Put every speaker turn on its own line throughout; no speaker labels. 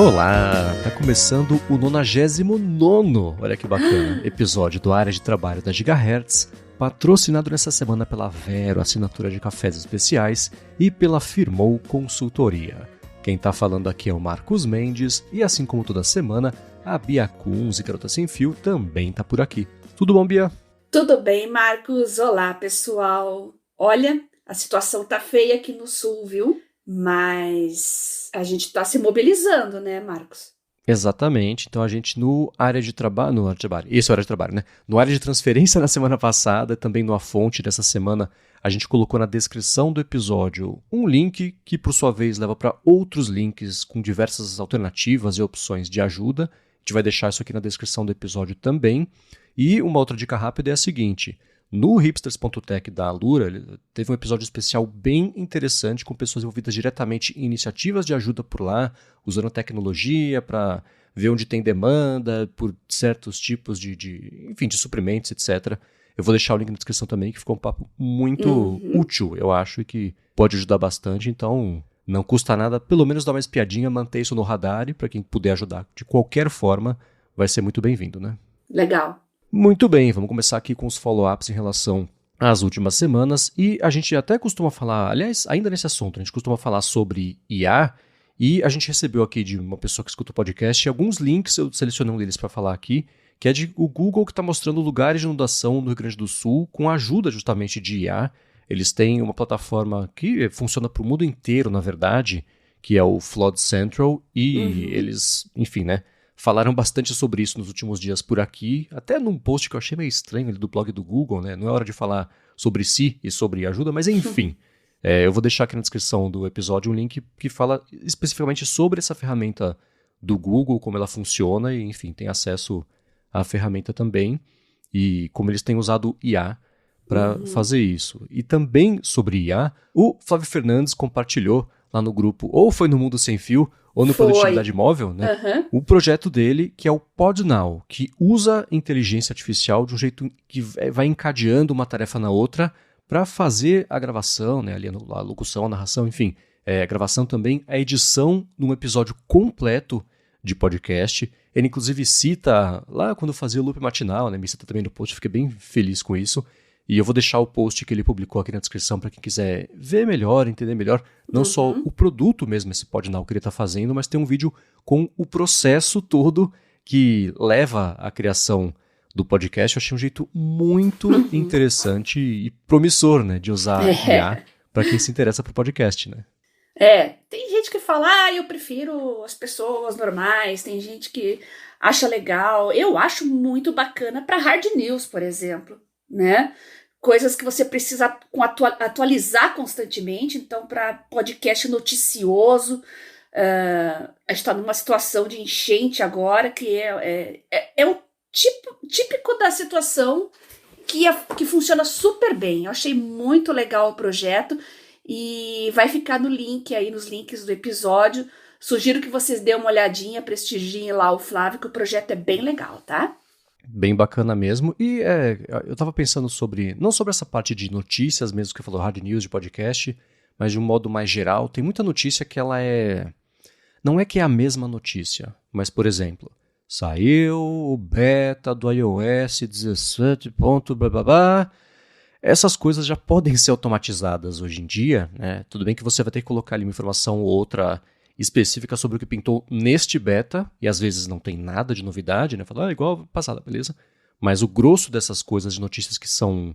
Olá, tá começando o 99º, olha que bacana, episódio do Área de Trabalho da Gigahertz, patrocinado nessa semana pela Vero, assinatura de cafés especiais, e pela Firmou Consultoria. Quem tá falando aqui é o Marcos Mendes, e assim como toda semana, a Bia Kunz e Garota Sem Fio também tá por aqui. Tudo bom, Bia?
Tudo bem, Marcos? Olá, pessoal. Olha, a situação tá feia aqui no sul, viu? Mas a gente tá se mobilizando, né, Marcos?
Exatamente, então a gente no área de trabalho, isso é área de trabalho, né? No área de transferência na semana passada, também no A Fonte dessa semana, a gente colocou na descrição do episódio um link que, por sua vez, leva para outros links com diversas alternativas e opções de ajuda. A gente vai deixar isso aqui na descrição do episódio também. E uma outra dica rápida é a seguinte: no hipsters.tech da Alura, teve um episódio especial bem interessante com pessoas envolvidas diretamente em iniciativas de ajuda por lá, usando tecnologia para ver onde tem demanda por certos tipos de suprimentos, etc. Eu vou deixar o link na descrição também, que ficou um papo muito útil, eu acho, e que pode ajudar bastante. Então, não custa nada, pelo menos dar uma espiadinha, manter isso no radar, e para quem puder ajudar de qualquer forma, vai ser muito bem-vindo, né?
Legal.
Muito bem, vamos começar aqui com os follow-ups em relação às últimas semanas, e a gente até costuma falar, aliás, ainda nesse assunto, a gente costuma falar sobre IA, e a gente recebeu aqui de uma pessoa que escuta o podcast alguns links, eu selecionei um deles para falar aqui, que é de o Google, que está mostrando lugares de inundação no Rio Grande do Sul com a ajuda justamente de IA. Eles têm uma plataforma que funciona para o mundo inteiro, na verdade, que é o Flood Central, e eles, enfim, né, falaram bastante sobre isso nos últimos dias por aqui, até num post que eu achei meio estranho ali do blog do Google, né? Não é hora de falar sobre si e sobre ajuda, mas enfim. Eu vou deixar aqui na descrição do episódio um link que fala especificamente sobre essa ferramenta do Google, como ela funciona e, enfim, tem acesso à ferramenta também e como eles têm usado IA para fazer isso. E também sobre IA, o Flávio Fernandes compartilhou lá no grupo, ou foi no Mundo Sem Fio, ou no Produtividade Móvel, né? O projeto dele, que é o PodNow, que usa inteligência artificial de um jeito que vai encadeando uma tarefa na outra para fazer a gravação, né? Ali a locução, a narração, enfim, a gravação também, a edição num episódio completo de podcast. Ele, inclusive, cita, lá quando eu fazia o loop matinal, né? Me cita também no post, fiquei bem feliz com isso. E eu vou deixar o post que ele publicou aqui na descrição para quem quiser ver melhor, entender melhor, não só o produto mesmo, esse PodNow que ele está fazendo, mas tem um vídeo com o processo todo que leva à criação do podcast. Eu achei um jeito muito interessante e promissor, né, de usar IA para quem se interessa por podcast, né?
Tem gente que fala, eu prefiro as pessoas normais, tem gente que acha legal. Eu acho muito bacana para hard news, por exemplo, né? Coisas que você precisa atualizar constantemente. Então, para podcast noticioso, a gente está numa situação de enchente agora, que é o típico da situação que funciona super bem. Eu achei muito legal o projeto e vai ficar no link aí, nos links do episódio. Sugiro que vocês dêem uma olhadinha, prestigiem lá o Flávio, que o projeto é bem legal, tá?
Bem bacana mesmo. E eu tava pensando não sobre essa parte de notícias mesmo, que eu falou hard news de podcast, mas de um modo mais geral. Tem muita notícia que ela não é que é a mesma notícia, mas, por exemplo, saiu o beta do iOS 17. Blá, blá, blá. Essas coisas já podem ser automatizadas hoje em dia, né? Tudo bem que você vai ter que colocar ali uma informação ou outra específica sobre o que pintou neste beta, e às vezes não tem nada de novidade, né? Fala, igual passada, beleza? Mas o grosso dessas coisas de notícias que são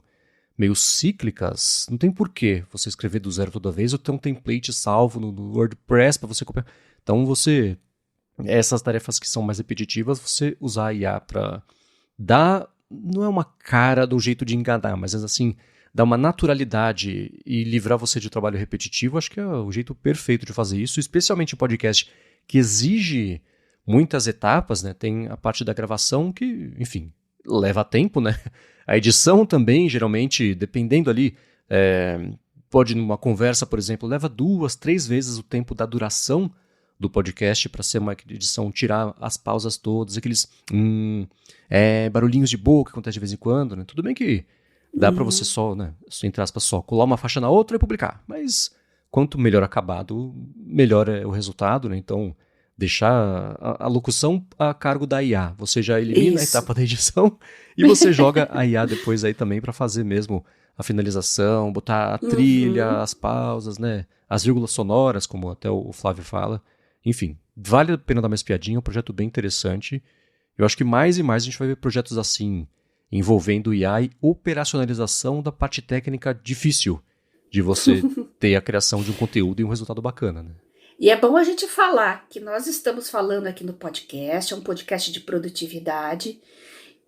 meio cíclicas, não tem porquê você escrever do zero toda vez ou ter um template salvo no WordPress para você copiar. Então essas tarefas que são mais repetitivas, você usar a IA para dar, não é uma cara do jeito de enganar, mas assim, dar uma naturalidade e livrar você de trabalho repetitivo, acho que é o jeito perfeito de fazer isso, especialmente em podcast que exige muitas etapas, né? Tem a parte da gravação que, enfim, leva tempo, né? A edição também, geralmente, dependendo ali, pode numa conversa, por exemplo, leva 2, 3 vezes o tempo da duração do podcast para ser uma edição, tirar as pausas todas, aqueles barulhinhos de boca que acontece de vez em quando, né? Tudo bem que dá para você só, né, entre aspas, só colar uma faixa na outra e publicar. Mas quanto melhor acabado, melhor é o resultado, né? Então deixar a locução a cargo da IA. Você já elimina
Isso.
a etapa da edição e você joga a IA depois aí também para fazer mesmo a finalização, botar a trilha, as pausas, né? As vírgulas sonoras, como até o Flávio fala. Enfim, vale a pena dar uma espiadinha, é um projeto bem interessante. Eu acho que mais e mais a gente vai ver projetos assim, envolvendo IA e operacionalização da parte técnica difícil de você ter a criação de um conteúdo e um resultado bacana, né?
E é bom a gente falar que nós estamos falando aqui no podcast, é um podcast de produtividade.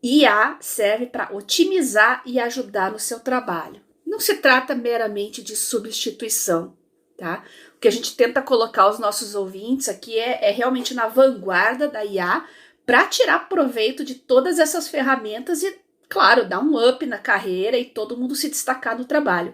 IA serve para otimizar e ajudar no seu trabalho. Não se trata meramente de substituição, tá? O que a gente tenta colocar os nossos ouvintes aqui é realmente na vanguarda da IA para tirar proveito de todas essas ferramentas e, claro, dar um up na carreira e todo mundo se destacar no trabalho.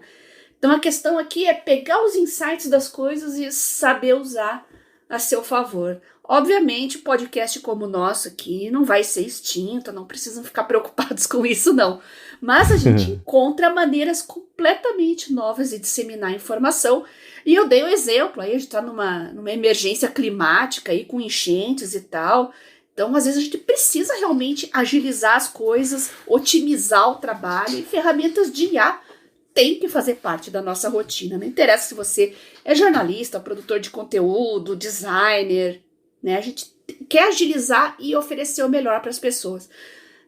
Então a questão aqui é pegar os insights das coisas e saber usar a seu favor. Obviamente, podcast como o nosso aqui não vai ser extinto, não precisam ficar preocupados com isso, não. Mas a gente encontra maneiras completamente novas de disseminar informação. E eu dei o exemplo, aí a gente está numa emergência climática, aí, com enchentes e tal. Então, às vezes, a gente precisa realmente agilizar as coisas, otimizar o trabalho, e ferramentas de IA tem que fazer parte da nossa rotina. Não interessa se você é jornalista, produtor de conteúdo, designer, né? A gente quer agilizar e oferecer o melhor para as pessoas.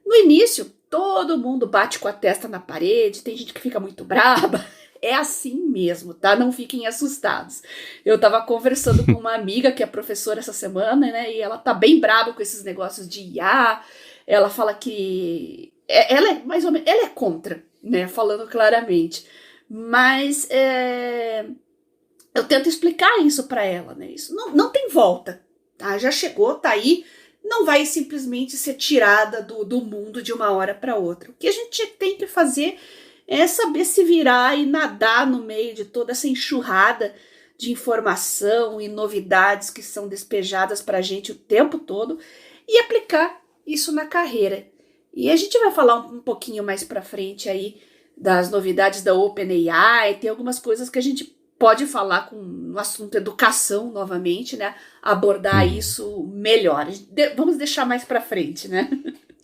No início, todo mundo bate com a testa na parede, tem gente que fica muito braba. É assim mesmo, tá? Não fiquem assustados. Eu tava conversando com uma amiga que é professora essa semana, né? E ela tá bem braba com esses negócios de IA. Ela fala que ela é mais ou menos, ela é contra, né? Falando claramente. Mas eu tento explicar isso para ela, né? Isso não tem volta, tá? Já chegou, tá aí. Não vai simplesmente ser tirada do mundo de uma hora para outra. O que a gente tem que fazer é saber se virar e nadar no meio de toda essa enxurrada de informação e novidades que são despejadas para a gente o tempo todo e aplicar isso na carreira. E a gente vai falar um pouquinho mais para frente aí das novidades da OpenAI, tem algumas coisas que a gente pode falar no assunto educação novamente, né? Abordar isso melhor. Vamos deixar mais para frente, né?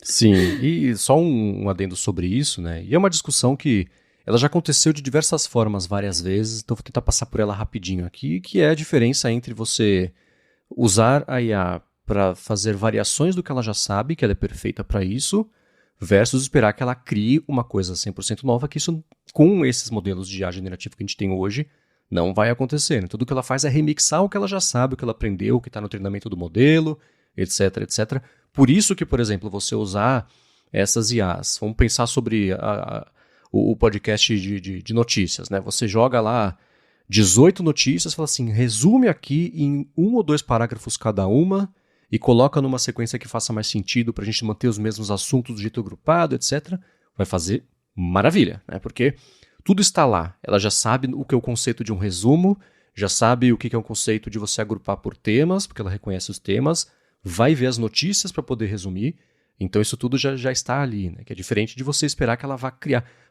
Sim, e só um adendo sobre isso, né? E é uma discussão que ela já aconteceu de diversas formas várias vezes, então vou tentar passar por ela rapidinho aqui, que é a diferença entre você usar a IA para fazer variações do que ela já sabe, que ela é perfeita para isso, versus esperar que ela crie uma coisa 100% nova, que isso, com esses modelos de IA generativo que a gente tem hoje, não vai acontecer. Né? Tudo que ela faz é remixar o que ela já sabe, o que ela aprendeu, o que está no treinamento do modelo, etc, etc. Por isso que, por exemplo, você usar essas IAs, vamos pensar sobre o podcast de notícias, né? Você joga lá 18 notícias, fala assim, resume aqui em 1 ou 2 parágrafos cada uma e coloca numa sequência que faça mais sentido para a gente manter os mesmos assuntos do jeito agrupado, etc. Vai fazer maravilha, né? Porque tudo está lá. Ela já sabe o que é o conceito de um resumo, já sabe o que é o conceito de você agrupar por temas, porque ela reconhece os temas, vai ver as notícias para poder resumir, então isso tudo já está ali, né? Que é diferente de você esperar que ela vá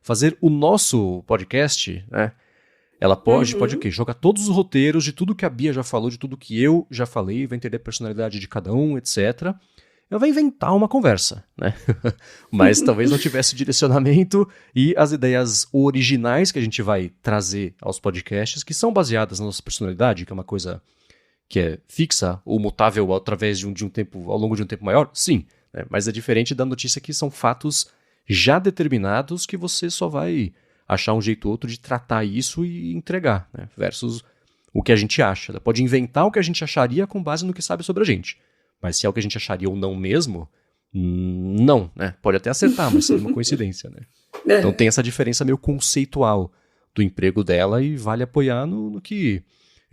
fazer o nosso podcast, né? Ela pode o quê? Jogar todos os roteiros de tudo que a Bia já falou, de tudo que eu já falei, vai entender a personalidade de cada um, etc. Ela vai inventar uma conversa, né? Mas talvez não tivesse direcionamento e as ideias originais que a gente vai trazer aos podcasts, que são baseadas na nossa personalidade, que é uma coisa que é fixa ou mutável através de um tempo, ao longo de um tempo maior? Sim, né? Mas é diferente da notícia que são fatos já determinados que você só vai achar um jeito ou outro de tratar isso e entregar, né? Versus o que a gente acha. Ela pode inventar o que a gente acharia com base no que sabe sobre a gente. Mas se é o que a gente acharia ou não mesmo, não, né? Pode até acertar, mas seria uma coincidência, né? Então tem essa diferença meio conceitual do emprego dela e vale apoiar no que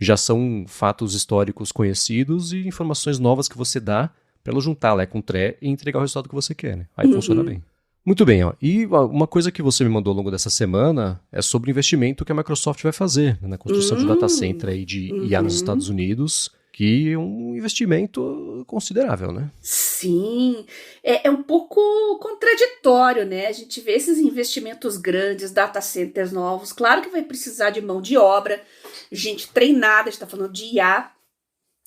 já são fatos históricos conhecidos e informações novas que você dá para ela juntar lá com o tré e entregar o resultado que você quer, né? Aí funciona bem. Muito bem, ó. E uma coisa que você me mandou ao longo dessa semana é sobre o investimento que a Microsoft vai fazer, né, na construção de data center aí de IA nos Estados Unidos, que é um investimento considerável, né?
Sim, é um pouco contraditório, né? A gente vê esses investimentos grandes, data centers novos, claro que vai precisar de mão de obra, gente treinada, a gente está falando de IA,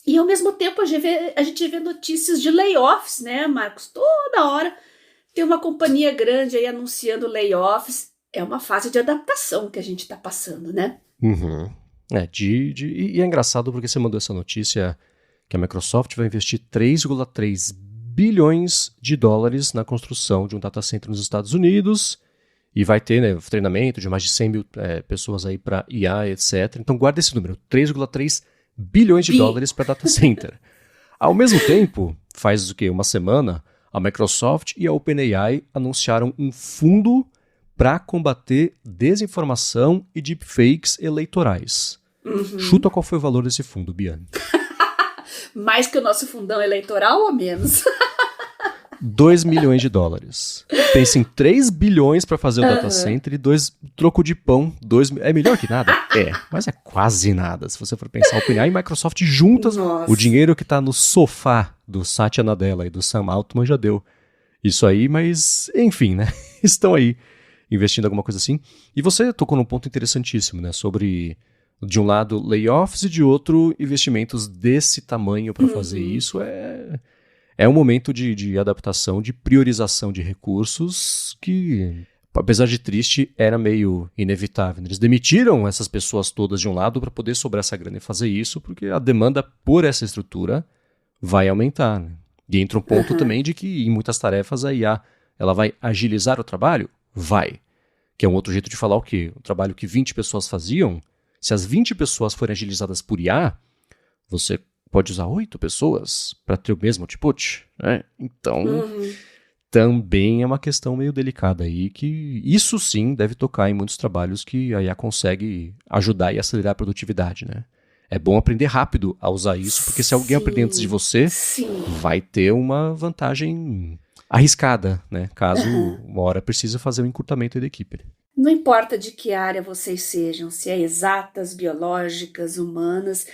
E ao mesmo tempo a gente vê notícias de layoffs, né, Marcos? Toda hora tem uma companhia grande aí anunciando layoffs. É uma fase de adaptação que a gente está passando, né?
Uhum. E é engraçado porque você mandou essa notícia que a Microsoft vai investir 3,3 bilhões de dólares na construção de um data center nos Estados Unidos e vai ter, né, treinamento de mais de 100 mil pessoas aí para IA, etc. Então guarda esse número, 3,3 bilhões de dólares para data center. Ao mesmo tempo, faz o quê? Uma semana, a Microsoft e a OpenAI anunciaram um fundo para combater desinformação e deepfakes eleitorais.
Uhum.
Chuta qual foi o valor desse fundo, Biane.
Mais que o nosso fundão eleitoral ou menos?
2 milhões de dólares. Pensa em 3 bilhões para fazer o data center e 2 troco de pão. É melhor que nada? É, mas é quase nada. Se você for pensar, OpenAI e Microsoft juntas, o dinheiro que está no sofá do Satya Nadella e do Sam Altman já deu isso aí, mas enfim, né? Estão aí investindo em alguma coisa assim. E você tocou num ponto interessantíssimo, né? Sobre, de um lado, layoffs e de outro, investimentos desse tamanho para fazer isso. É um momento de adaptação, de priorização de recursos que, apesar de triste, era meio inevitável. Eles demitiram essas pessoas todas de um lado para poder sobrar essa grana e fazer isso, porque a demanda por essa estrutura vai aumentar. Né? E entra um ponto também de que, em muitas tarefas, a IA ela vai agilizar o trabalho? Vai. Que é um outro jeito de falar o quê? O trabalho que 20 pessoas faziam, se as 20 pessoas forem agilizadas por IA, você pode usar 8 pessoas para ter o mesmo output, né? Então, também é uma questão meio delicada aí, que isso sim deve tocar em muitos trabalhos que a IA consegue ajudar e acelerar a produtividade, né? É bom aprender rápido a usar isso, porque se alguém aprender antes de você, vai ter uma vantagem arriscada, né? Caso uma hora precise fazer um encurtamento da equipe.
Não importa de que área vocês sejam, se é exatas, biológicas, humanas,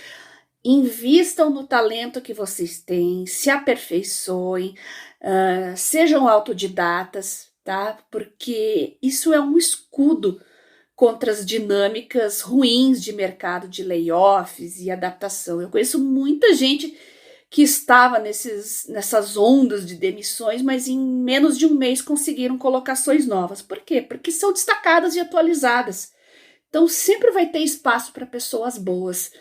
invistam no talento que vocês têm, se aperfeiçoem, sejam autodidatas, tá? Porque isso é um escudo contra as dinâmicas ruins de mercado de layoffs e adaptação. Eu conheço muita gente que estava nessas ondas de demissões, mas em menos de um mês conseguiram colocações novas. Por quê? Porque são destacadas e atualizadas. Então sempre vai ter espaço para pessoas boas.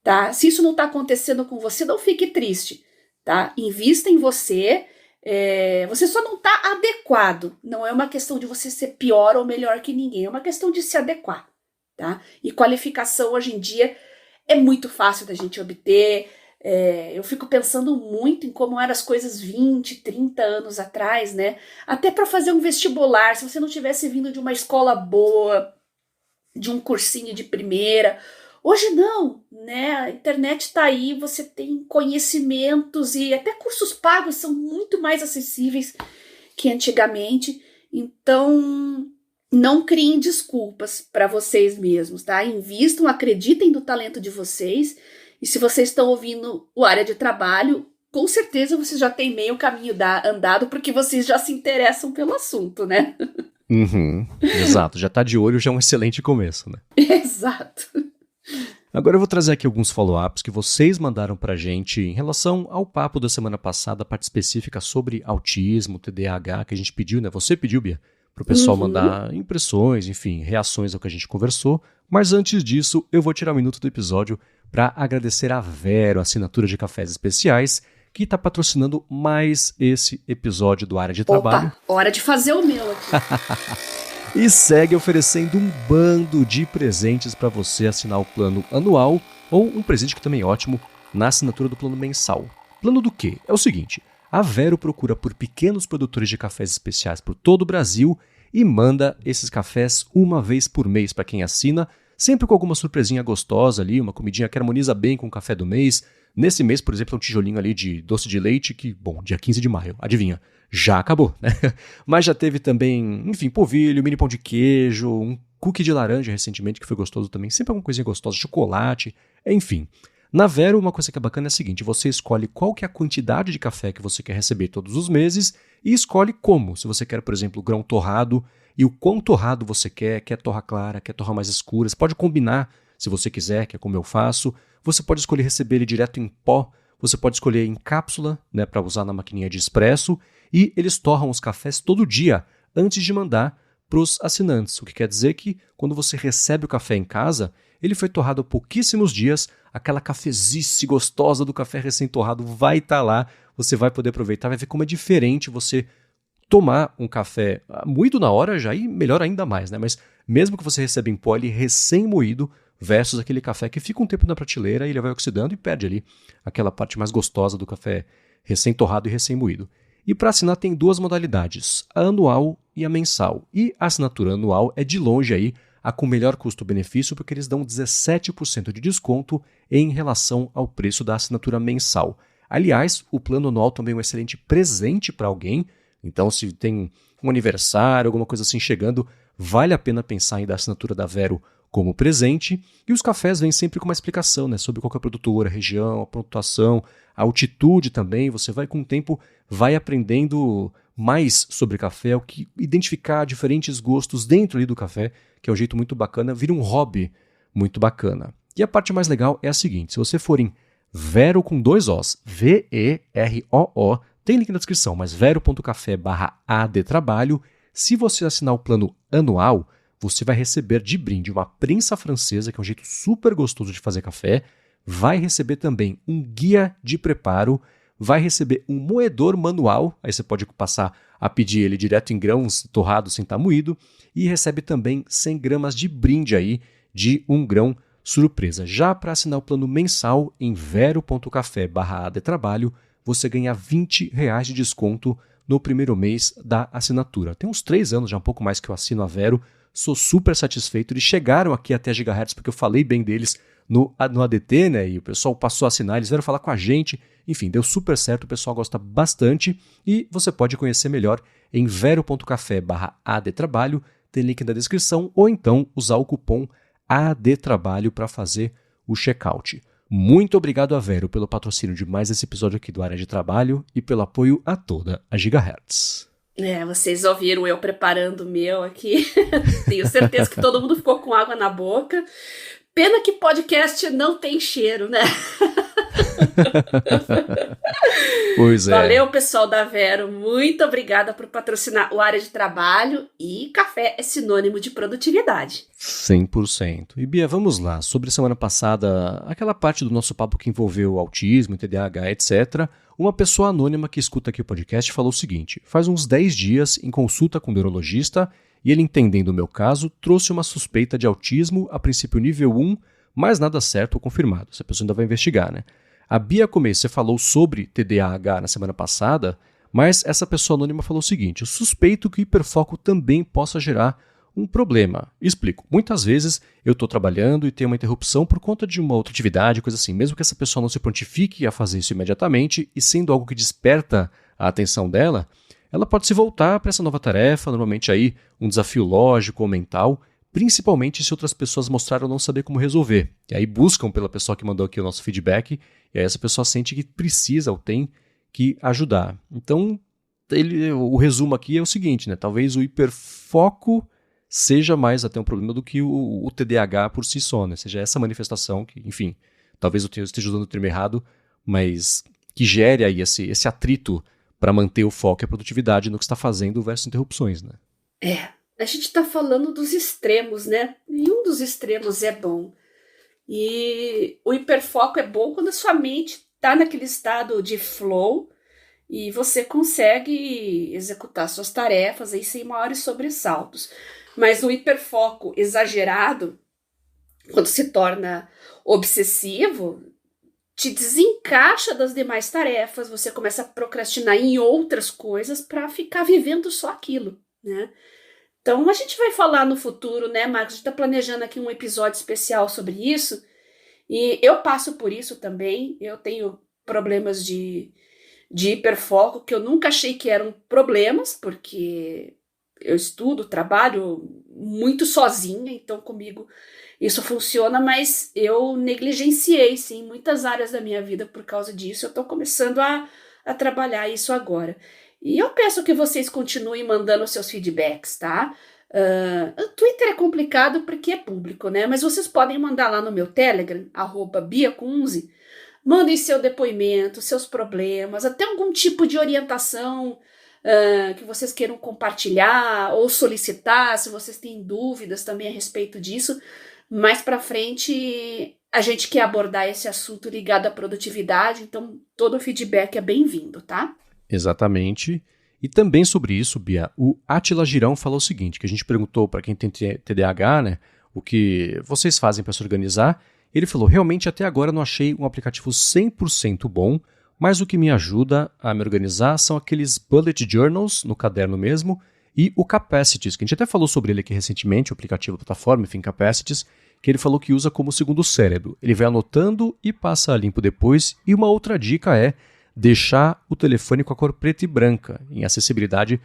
Tá? Se isso não está acontecendo com você, não fique triste, tá? Invista em você, você só não está adequado, não é uma questão de você ser pior ou melhor que ninguém, é uma questão de se adequar, tá? E qualificação hoje em dia é muito fácil da gente obter, eu fico pensando muito em como eram as coisas 20, 30 anos atrás, né? Até para fazer um vestibular, se você não tivesse vindo de uma escola boa, de um cursinho de primeira. Hoje não, né? A internet está aí, você tem conhecimentos e até cursos pagos são muito mais acessíveis que antigamente. Então, não criem desculpas para vocês mesmos, tá? Invistam, acreditem no talento de vocês. E se vocês estão ouvindo o Área de Trabalho, com certeza vocês já têm meio caminho andado, porque vocês já se interessam pelo assunto, né?
Exato, já está de olho, já é um excelente começo, né?
Exato.
Agora eu vou trazer aqui alguns follow-ups que vocês mandaram pra gente em relação ao papo da semana passada, a parte específica sobre autismo, TDAH, que a gente pediu, né? Você pediu, Bia, pro pessoal mandar impressões, enfim, reações ao que a gente conversou. Mas antes disso, eu vou tirar um minuto do episódio para agradecer a Vero, assinatura de cafés especiais, que está patrocinando mais esse episódio do Área de Trabalho.
Opa, hora de fazer o meu aqui.
E segue oferecendo um bando de presentes para você assinar o plano anual ou um presente que também é ótimo na assinatura do plano mensal. Plano do quê? É o seguinte, a Vero procura por pequenos produtores de cafés especiais por todo o Brasil e manda esses cafés uma vez por mês para quem assina, sempre com alguma surpresinha gostosa ali, uma comidinha que harmoniza bem com o café do mês. Nesse mês, por exemplo, um tijolinho ali de doce de leite que, bom, dia 15 de maio, adivinha? Já acabou, né? Mas já teve também, enfim, polvilho, mini pão de queijo, um cookie de laranja recentemente que foi gostoso também, sempre alguma coisinha gostosa, chocolate, enfim. Na Vero, uma coisa que é bacana é a seguinte, você escolhe qual que é a quantidade de café que você quer receber todos os meses e escolhe como, se você quer, por exemplo, grão torrado e o quão torrado você quer torra clara, quer torra mais escura, você pode combinar se você quiser, que é como eu faço. Você pode escolher receber ele direto em pó, você pode escolher em cápsula, né, para usar na maquininha de expresso, e eles torram os cafés todo dia antes de mandar para os assinantes, o que quer dizer que quando você recebe o café em casa, ele foi torrado há pouquíssimos dias, aquela cafezice gostosa do café recém-torrado vai estar lá, você vai poder aproveitar, vai ver como é diferente você tomar um café moído na hora já e melhor ainda mais, né? Mas mesmo que você receba em pó ele recém-moído versus aquele café que fica um tempo na prateleira e ele vai oxidando e perde ali aquela parte mais gostosa do café recém-torrado e recém-moído. E para assinar tem duas modalidades, a anual e a mensal. E a assinatura anual é de longe aí a com melhor custo-benefício porque eles dão 17% de desconto em relação ao preço da assinatura mensal. Aliás, o plano anual também é um excelente presente para alguém. Então, se tem um aniversário, alguma coisa assim chegando, vale a pena pensar em dar a assinatura da Vero como presente. E os cafés vêm sempre com uma explicação, né, sobre qual é a produtora, a região, a pontuação, a altitude também. Você vai com o tempo, vai aprendendo mais sobre café, o que identificar diferentes gostos dentro ali do café, que é um jeito muito bacana, vira um hobby muito bacana. E a parte mais legal é a seguinte, se você for em Vero com 2 Os, Veroo, tem link na descrição, mas vero.café/adtrabalho. Se você assinar o plano anual, você vai receber de brinde uma prensa francesa, que é um jeito super gostoso de fazer café. Vai receber também um guia de preparo. Vai receber um moedor manual. Aí você pode passar a pedir ele direto em grãos, torrado sem estar moído. E recebe também 100 gramas de brinde aí de um grão surpresa. Já para assinar o plano mensal em vero.café/adtrabalho, você ganha R$20 de desconto no primeiro mês da assinatura. Tem uns 3 anos, já um pouco mais que eu assino a Vero, sou super satisfeito. Eles chegaram aqui até a Gigahertz porque eu falei bem deles no ADT, né? E o pessoal passou a assinar, eles vieram falar com a gente. Enfim, deu super certo, o pessoal gosta bastante e você pode conhecer melhor em vero.café/adtrabalho, tem link na descrição, ou então usar o cupom ADTrabalho para fazer o checkout. Muito obrigado a Vero pelo patrocínio de mais esse episódio aqui do Área de Trabalho e pelo apoio a toda a Gigahertz.
Vocês ouviram eu preparando o meu aqui. Tenho certeza que todo mundo ficou com água na boca. Pena que podcast não tem cheiro, né?
Pois é.
Valeu, pessoal da Vero. Muito obrigada por patrocinar o Área de Trabalho. E café é sinônimo de produtividade.
100%. E Bia, vamos lá. Sobre semana passada, aquela parte do nosso papo que envolveu autismo, TDAH, etc., uma pessoa anônima que escuta aqui o podcast falou o seguinte: faz uns 10 dias, em consulta com o neurologista, e ele, entendendo o meu caso, trouxe uma suspeita de autismo, a princípio nível 1, mas nada certo ou confirmado. Essa pessoa ainda vai investigar, né? A Bia Começo, você falou sobre TDAH na semana passada, mas essa pessoa anônima falou o seguinte: eu suspeito que o hiperfoco também possa gerar um problema. Explico. Muitas vezes eu estou trabalhando e tenho uma interrupção por conta de uma outra atividade, coisa assim. Mesmo que essa pessoa não se prontifique a fazer isso imediatamente e sendo algo que desperta a atenção dela, ela pode se voltar para essa nova tarefa, normalmente aí um desafio lógico ou mental, principalmente se outras pessoas mostraram não saber como resolver. E aí buscam pela pessoa que mandou aqui o nosso feedback, e aí essa pessoa sente que precisa ou tem que ajudar. Então, o resumo aqui é o seguinte, né? Talvez o hiperfoco seja mais até um problema do que o TDAH por si só, né? Seja essa manifestação que, enfim, talvez eu esteja usando o termo errado, mas que gere aí esse atrito para manter o foco e a produtividade no que está fazendo versus interrupções, né?
A gente está falando dos extremos, né? Nenhum dos extremos é bom. E o hiperfoco é bom quando a sua mente está naquele estado de flow e você consegue executar suas tarefas aí sem maiores sobressaltos. Mas o hiperfoco exagerado, quando se torna obsessivo, te desencaixa das demais tarefas, você começa a procrastinar em outras coisas para ficar vivendo só aquilo, né? Então a gente vai falar no futuro, né, Marcos? A gente está planejando aqui um episódio especial sobre isso, e eu passo por isso também. Eu tenho problemas de hiperfoco que eu nunca achei que eram problemas, porque eu estudo, trabalho muito sozinha, então comigo isso funciona, mas eu negligenciei, sim, muitas áreas da minha vida por causa disso. Eu estou começando a trabalhar isso agora. E eu peço que vocês continuem mandando seus feedbacks, tá? O Twitter é complicado porque é público, né? Mas vocês podem mandar lá no meu Telegram, @biacunze, mandem seu depoimento, seus problemas, até algum tipo de orientação que vocês queiram compartilhar ou solicitar, se vocês têm dúvidas também a respeito disso. Mais para frente, a gente quer abordar esse assunto ligado à produtividade, então todo o feedback é bem-vindo, tá?
Exatamente. E também sobre isso, Bia, o Átila Girão falou o seguinte, que a gente perguntou para quem tem TDAH, né, o que vocês fazem para se organizar. Ele falou, realmente até agora não achei um aplicativo 100% bom, mas o que me ajuda a me organizar são aqueles bullet journals, no caderno mesmo, e o Capacities, que a gente até falou sobre ele aqui recentemente, o aplicativo da plataforma, enfim, Capacities, que ele falou que usa como segundo cérebro. Ele vai anotando e passa a limpo depois. E uma outra dica é deixar o telefone com a cor preta e branca. Em acessibilidade,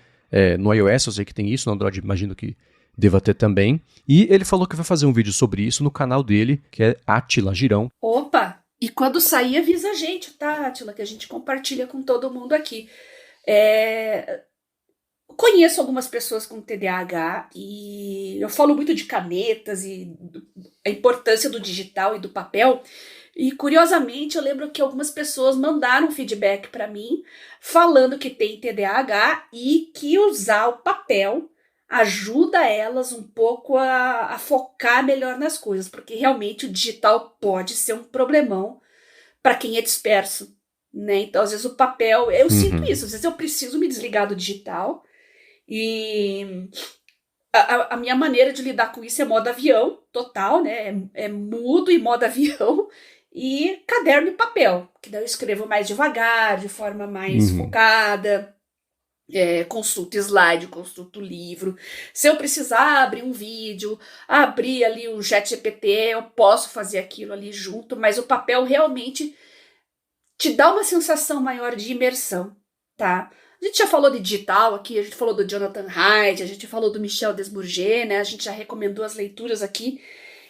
no iOS eu sei que tem isso, no Android imagino que deva ter também. E ele falou que vai fazer um vídeo sobre isso no canal dele, que é Átila Girão.
Opa! E quando sair, avisa a gente, tá, Átila? Que a gente compartilha com todo mundo aqui. Conheço algumas pessoas com TDAH e eu falo muito de canetas e a importância do digital e do papel. E, curiosamente, eu lembro que algumas pessoas mandaram feedback para mim falando que tem TDAH e que usar o papel ajuda elas um pouco a focar melhor nas coisas, porque realmente o digital pode ser um problemão para quem é disperso, né? Então, às vezes o papel... Eu sinto isso, às vezes eu preciso me desligar do digital e... A minha maneira de lidar com isso é modo avião, total, né? É mudo e modo avião. E caderno e papel, que daí eu escrevo mais devagar, de forma mais focada, consulto slide, consulto livro. Se eu precisar abrir um vídeo, abrir ali um ChatGPT, eu posso fazer aquilo ali junto, mas o papel realmente te dá uma sensação maior de imersão, tá? A gente já falou de digital aqui, a gente falou do Jonathan Haidt, a gente falou do Michel Desbourget, né? A gente já recomendou as leituras aqui,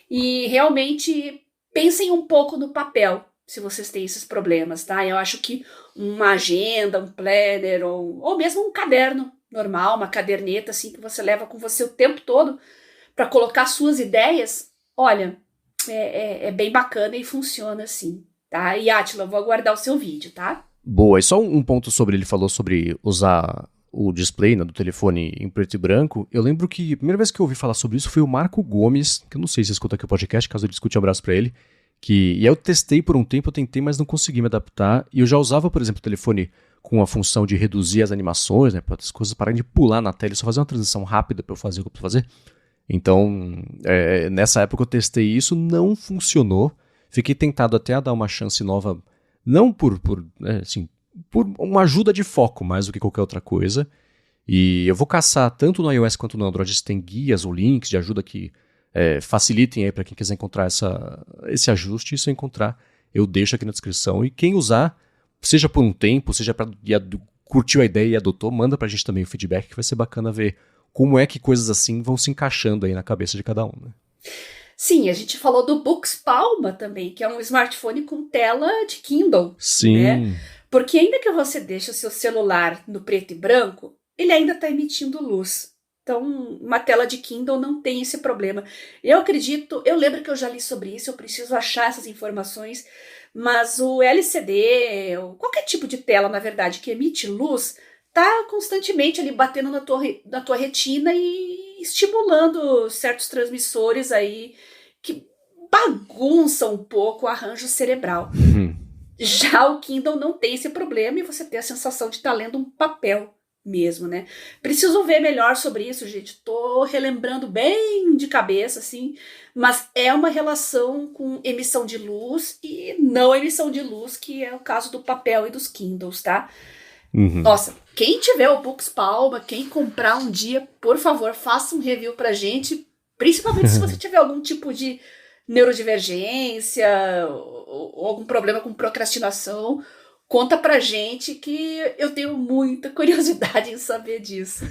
e realmente... Pensem um pouco no papel, se vocês têm esses problemas, tá? Eu acho que uma agenda, um planner, ou mesmo um caderno normal, uma caderneta, assim, que você leva com você o tempo todo para colocar suas ideias, olha, é bem bacana e funciona assim, tá? E, Átila, eu vou aguardar o seu vídeo, tá?
Boa, e só um ponto sobre, ele falou sobre usar o display, né, do telefone em preto e branco. Eu lembro que a primeira vez que eu ouvi falar sobre isso foi o Marco Gomes, que eu não sei se escuta aqui o podcast, caso ele escute, um abraço pra ele. E eu testei por um tempo, eu tentei, mas não consegui me adaptar. E eu já usava, por exemplo, o telefone com a função de reduzir as animações, né, para as coisas pararem de pular na tela e só fazer uma transição rápida para eu fazer o que eu preciso fazer. Então, nessa época eu testei isso, não funcionou. Fiquei tentado até a dar uma chance nova, não por uma ajuda de foco mais do que qualquer outra coisa. E eu vou caçar tanto no iOS quanto no Android, se tem guias ou links de ajuda que facilitem aí para quem quiser encontrar esse ajuste. E se eu encontrar, eu deixo aqui na descrição. E quem usar, seja por um tempo, seja para curtiu a ideia e adotou, manda pra gente também o feedback, que vai ser bacana ver como é que coisas assim vão se encaixando aí na cabeça de cada um, né?
Sim, a gente falou do Books Palma também, que é um smartphone com tela de Kindle.
Sim.
Né? Porque ainda que você deixe o seu celular no preto e branco, ele ainda está emitindo luz. Então, uma tela de Kindle não tem esse problema. Eu lembro que eu já li sobre isso, eu preciso achar essas informações, mas o LCD, ou qualquer tipo de tela, na verdade, que emite luz, tá constantemente ali batendo na tua retina e estimulando certos transmissores aí que bagunçam um pouco o arranjo cerebral. Já o Kindle não tem esse problema e você tem a sensação de estar lendo um papel mesmo, né? Preciso ver melhor sobre isso, gente. Tô relembrando bem de cabeça, assim, mas é uma relação com emissão de luz e não emissão de luz, que é o caso do papel e dos Kindles, tá? Nossa, quem tiver o Books Palma, quem comprar um dia, por favor, faça um review pra gente, principalmente se você tiver algum tipo de neurodivergência ou algum problema com procrastinação. Conta pra gente, que eu tenho muita curiosidade em saber disso.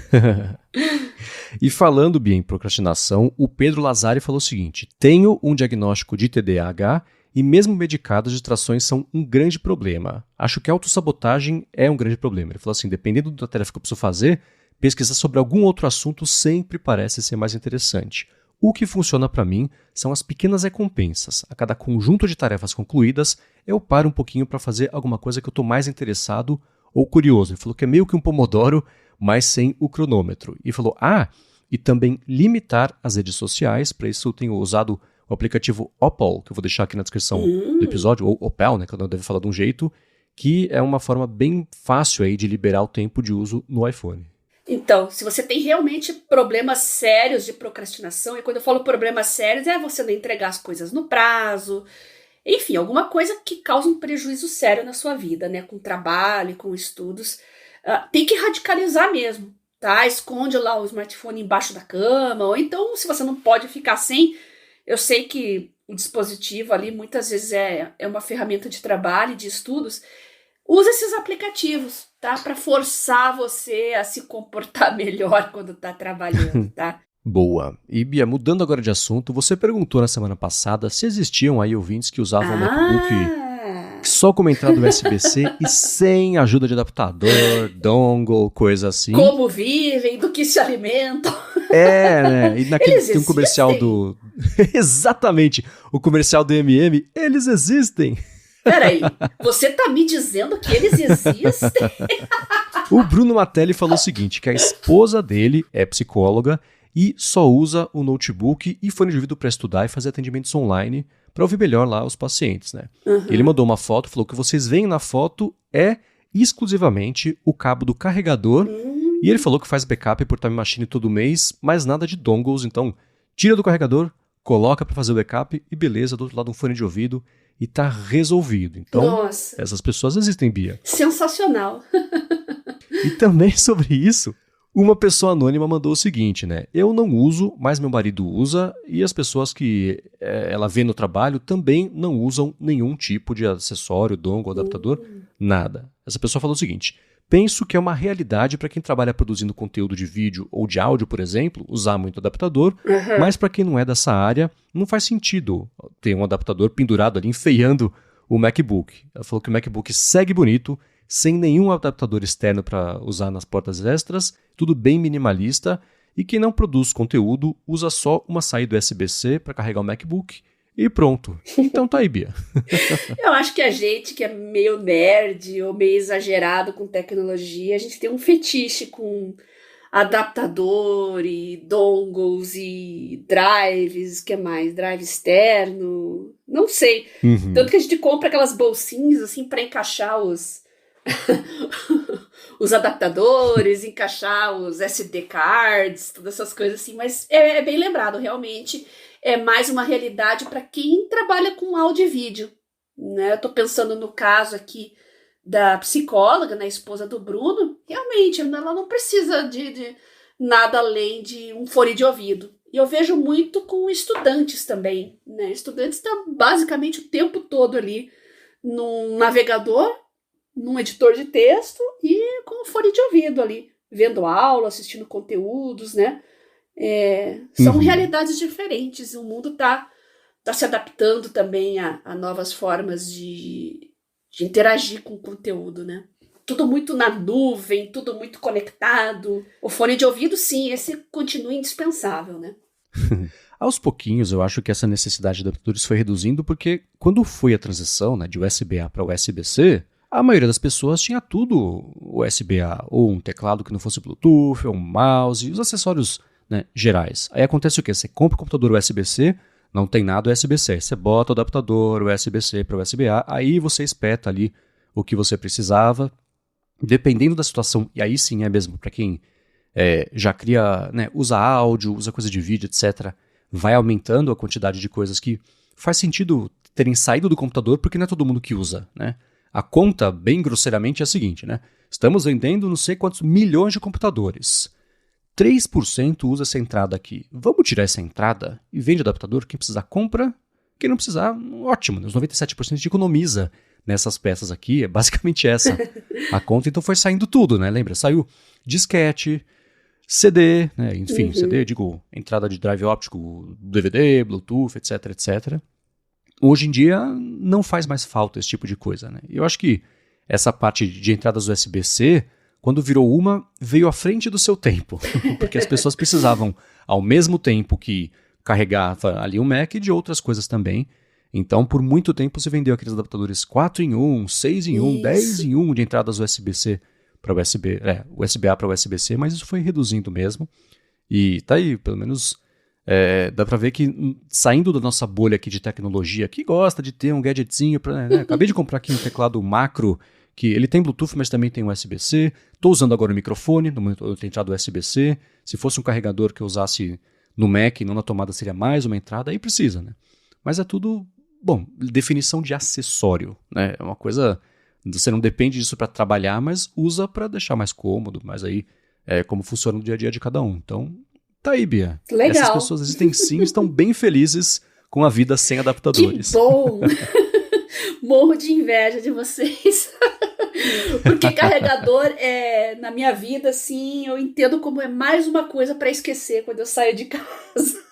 E falando, Bia, em procrastinação, o Pedro Lazari falou o seguinte: tenho um diagnóstico de TDAH e mesmo medicado, as distrações são um grande problema. Acho que a autossabotagem é um grande problema. Ele falou assim, dependendo da tarefa que eu preciso fazer, pesquisar sobre algum outro assunto sempre parece ser mais interessante. O que funciona para mim são as pequenas recompensas. A cada conjunto de tarefas concluídas, eu paro um pouquinho para fazer alguma coisa que eu estou mais interessado ou curioso. Ele falou que é meio que um Pomodoro, mas sem o cronômetro. E falou, e também limitar as redes sociais. Para isso eu tenho usado o aplicativo Opal, que eu vou deixar aqui na descrição do episódio, ou Opal, né, que eu não devo falar de um jeito, que é uma forma bem fácil aí de liberar o tempo de uso no iPhone.
Então, se você tem realmente problemas sérios de procrastinação, e quando eu falo problemas sérios, é você não entregar as coisas no prazo, enfim, alguma coisa que causa um prejuízo sério na sua vida, né, com trabalho, com estudos, tem que radicalizar mesmo, tá? Esconde lá o smartphone embaixo da cama, ou então, se você não pode ficar sem, eu sei que o dispositivo ali muitas vezes é uma ferramenta de trabalho, de estudos, usa esses aplicativos, tá? Para forçar você a se comportar melhor quando tá trabalhando, tá?
Boa. E Bia, mudando agora de assunto, você perguntou na semana passada se existiam aí ouvintes que usavam o MacBook só com uma entrada USB-C e sem ajuda de adaptador, dongle, coisa assim.
Como vivem, do que se alimentam.
Né? E naquele tem um comercial do... Exatamente! O comercial do MM, eles existem!
Peraí, você tá me dizendo que eles existem?
O Bruno Matelli falou o seguinte, que a esposa dele é psicóloga e só usa o notebook e fone de ouvido para estudar e fazer atendimentos online para ouvir melhor lá os pacientes, né? Ele mandou uma foto, falou que o que vocês veem na foto é exclusivamente o cabo do carregador e ele falou que faz backup por time machine todo mês, mas nada de dongles, então tira do carregador, coloca para fazer o backup e beleza, do outro lado um fone de ouvido e tá resolvido. Então,
Nossa.
Essas pessoas existem, Bia.
Sensacional.
E também sobre isso, uma pessoa anônima mandou o seguinte, né? Eu não uso, mas meu marido usa e as pessoas que ela vê no trabalho também não usam nenhum tipo de acessório, dongle, adaptador, nada. Essa pessoa falou o seguinte, penso que é uma realidade para quem trabalha produzindo conteúdo de vídeo ou de áudio, por exemplo, usar muito adaptador, mas para quem não é dessa área, não faz sentido ter um adaptador pendurado ali, enfeiando o MacBook. Ela falou que o MacBook segue bonito, sem nenhum adaptador externo para usar nas portas extras, tudo bem minimalista, e quem não produz conteúdo usa só uma saída USB-C para carregar o MacBook e pronto. Então tá aí, Bia.
Eu acho que a gente que é meio nerd ou meio exagerado com tecnologia, a gente tem um fetiche com adaptador e dongles e drives, que mais? Drive externo, não sei. Tanto que a gente compra aquelas bolsinhas assim para encaixar os adaptadores, encaixar os SD cards, todas essas coisas assim, mas é bem lembrado, realmente é mais uma realidade para quem trabalha com áudio e vídeo, né? Eu tô pensando no caso aqui da psicóloga, né, esposa do Bruno, realmente ela não precisa de nada além de um fone de ouvido. E eu vejo muito com estudantes também, né? Estudantes estão basicamente o tempo todo ali num navegador, num editor de texto e com o fone de ouvido ali, vendo aula, assistindo conteúdos, né? São realidades diferentes. O mundo tá se adaptando também a novas formas de interagir com o conteúdo, né? Tudo muito na nuvem, tudo muito conectado. O fone de ouvido, sim, esse continua indispensável, né?
Aos pouquinhos, eu acho que essa necessidade de adaptadores foi reduzindo porque quando foi a transição, né, de USB-A para USB-C, a maioria das pessoas tinha tudo USB-A, ou um teclado que não fosse Bluetooth, ou um mouse, e os acessórios, né, gerais. Aí acontece o quê? Você compra o computador USB-C, não tem nada USB-C. Aí você bota o adaptador USB-C para USB-A, aí você espeta ali o que você precisava. Dependendo da situação, e aí sim é mesmo para quem já cria, né, usa áudio, usa coisa de vídeo, etc., vai aumentando a quantidade de coisas que faz sentido terem saído do computador, porque não é todo mundo que usa, né? A conta, bem grosseiramente, é a seguinte, né? Estamos vendendo não sei quantos milhões de computadores. 3% usa essa entrada aqui. Vamos tirar essa entrada e vende adaptador? Quem precisar compra, quem não precisar, ótimo. Né? Os 97% a gente economiza nessas peças aqui. É basicamente essa a conta. Então foi saindo tudo, né? Lembra? Saiu disquete, CD, né? Enfim, CD, digo, entrada de drive óptico, DVD, Bluetooth, etc, etc. Hoje em dia não faz mais falta esse tipo de coisa, né? E eu acho que essa parte de entradas USB-C quando virou uma, veio à frente do seu tempo. Porque as pessoas precisavam, ao mesmo tempo que carregava ali um Mac, de outras coisas também. Então, por muito tempo, se vendeu aqueles adaptadores 4 em 1, 6 em 1, 10 em 1 de entradas USB-C para USB-A para USB-C, mas isso foi reduzindo mesmo. E tá aí, pelo menos dá para ver que saindo da nossa bolha aqui de tecnologia, que gosta de ter um gadgetzinho, acabei de comprar aqui um teclado macro, que ele tem Bluetooth, mas também tem USB-C. Estou usando agora o microfone, eu tenho entrada USB-C. Se fosse um carregador que eu usasse no Mac, não na tomada, seria mais uma entrada, aí precisa, né? Mas é tudo, bom, definição de acessório, né? É uma coisa, você não depende disso para trabalhar, mas usa para deixar mais cômodo, mas aí é como funciona no dia a dia de cada um. Então, tá aí, Bia.
Legal.
Essas pessoas existem sim, estão bem felizes com a vida sem adaptadores.
Que bom! Morro de inveja de vocês. Porque carregador na minha vida, assim, eu entendo como é mais uma coisa para esquecer quando eu saio de casa.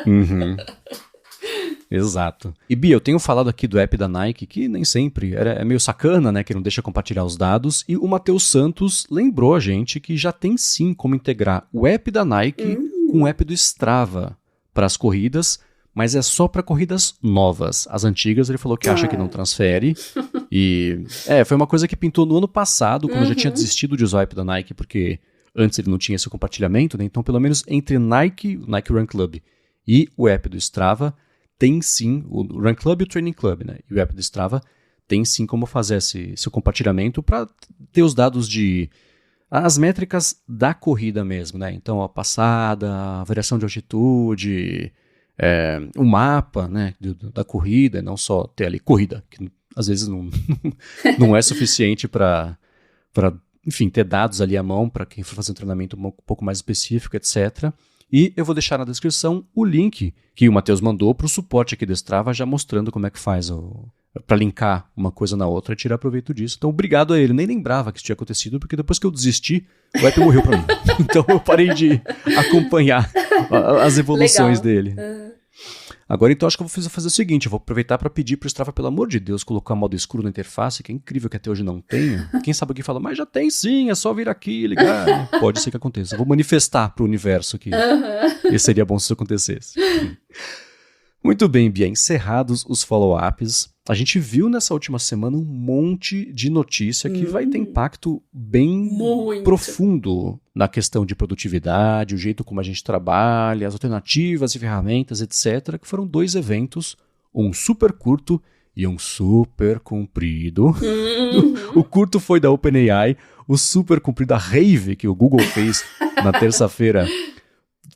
Uhum. Exato. E Bia, eu tenho falado aqui do app da Nike, que nem sempre é meio sacana, né, que não deixa compartilhar os dados, e o Matheus Santos lembrou a gente que já tem sim como integrar o app da Nike com o app do Strava para as corridas, mas é só para corridas novas. As antigas ele falou que acha que não transfere. E foi uma coisa que pintou no ano passado, quando eu já tinha desistido de usar o app da Nike, porque antes ele não tinha esse compartilhamento, né? Então pelo menos entre o Nike Run Club e o app do Strava, tem sim, o Run Club e o Training Club, né? E o app do Strava tem sim como fazer esse compartilhamento para ter os dados as métricas da corrida mesmo, né? Então a passada, a variação de altitude, o mapa, né, da corrida, não só ter ali corrida, que às vezes não é suficiente para, enfim, ter dados ali à mão para quem for fazer um treinamento um pouco mais específico, etc. E eu vou deixar na descrição o link que o Matheus mandou para o suporte aqui do Strava, já mostrando como é que faz para linkar uma coisa na outra e tirar proveito disso. Então, obrigado a ele. Nem lembrava que isso tinha acontecido, porque depois que eu desisti, o app morreu para mim. Então, eu parei de acompanhar as evoluções dele. Agora, então, acho que eu vou fazer o seguinte, eu vou aproveitar para pedir para o Strava, pelo amor de Deus, colocar modo escuro na interface, que é incrível que até hoje não tenha. Quem sabe alguém fala, mas já tem sim, é só vir aqui e ligar. Pode ser que aconteça. Eu vou manifestar para o universo que esse seria bom se isso acontecesse. Muito bem, Bia, encerrados os follow-ups, a gente viu nessa última semana um monte de notícia que vai ter impacto bem profundo na questão de produtividade, o jeito como a gente trabalha, as alternativas e ferramentas, etc., que foram 2 eventos, um super curto e um super comprido. O curto foi da OpenAI, o super comprido, a Rave, que o Google fez na terça-feira,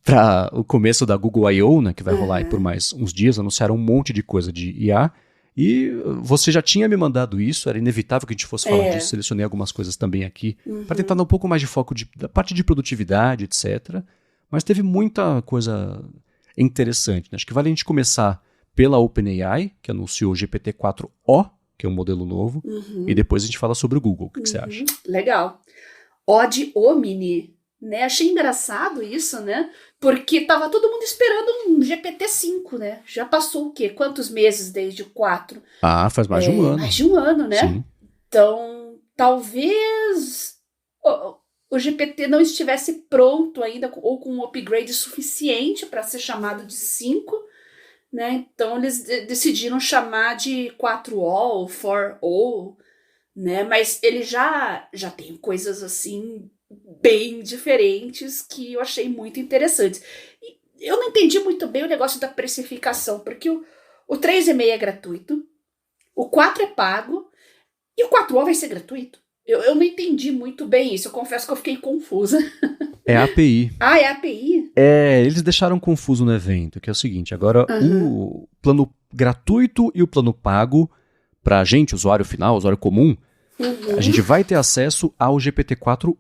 para o começo da Google I.O., né, que vai rolar aí por mais uns dias, anunciaram um monte de coisa de IA, e você já tinha me mandado isso, era inevitável que a gente fosse falar disso, selecionei algumas coisas também aqui, para tentar dar um pouco mais de foco da parte de produtividade, etc. Mas teve muita coisa interessante, né? Acho que vale a gente começar pela OpenAI, que anunciou o GPT-4o, que é um modelo novo, e depois a gente fala sobre o Google. O que você acha?
Legal. Ode Omni. Né? Achei engraçado isso, né? Porque tava todo mundo esperando um GPT-5, né? Já passou o quê? Quantos meses desde o 4?
Ah, faz mais de um ano.
Mais de um ano, né?
Sim.
Então, talvez o GPT não estivesse pronto ainda ou com um upgrade suficiente para ser chamado de 5, né? Então, eles decidiram chamar de 4O ou 4O, né? Mas ele já tem coisas assim bem diferentes que eu achei muito interessantes. E eu não entendi muito bem o negócio da precificação, porque o 3,5 é gratuito, o 4 é pago e o 4O vai ser gratuito. Eu não entendi muito bem isso, eu confesso que eu fiquei confusa.
É a API.
Ah, é a API?
Eles deixaram confuso no evento, que é o seguinte, agora o plano gratuito e o plano pago, pra gente, usuário final, usuário comum, a gente vai ter acesso ao GPT-4o.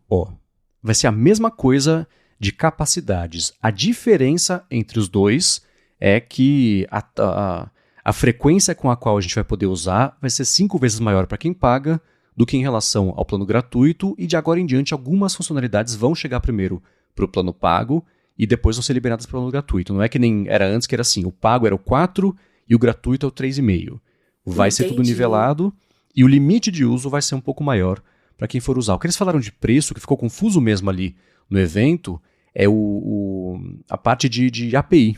Vai ser a mesma coisa de capacidades. A diferença entre os dois é que a frequência com a qual a gente vai poder usar vai ser 5 vezes maior para quem paga do que em relação ao plano gratuito, e de agora em diante algumas funcionalidades vão chegar primeiro para o plano pago e depois vão ser liberadas para o plano gratuito. Não é que nem era antes, que era assim, o pago era o 4 e o gratuito é o 3,5. Vai ser tudo nivelado e o limite de uso vai ser um pouco maior para quem for usar. O que eles falaram de preço, que ficou confuso mesmo ali no evento, é a parte de API.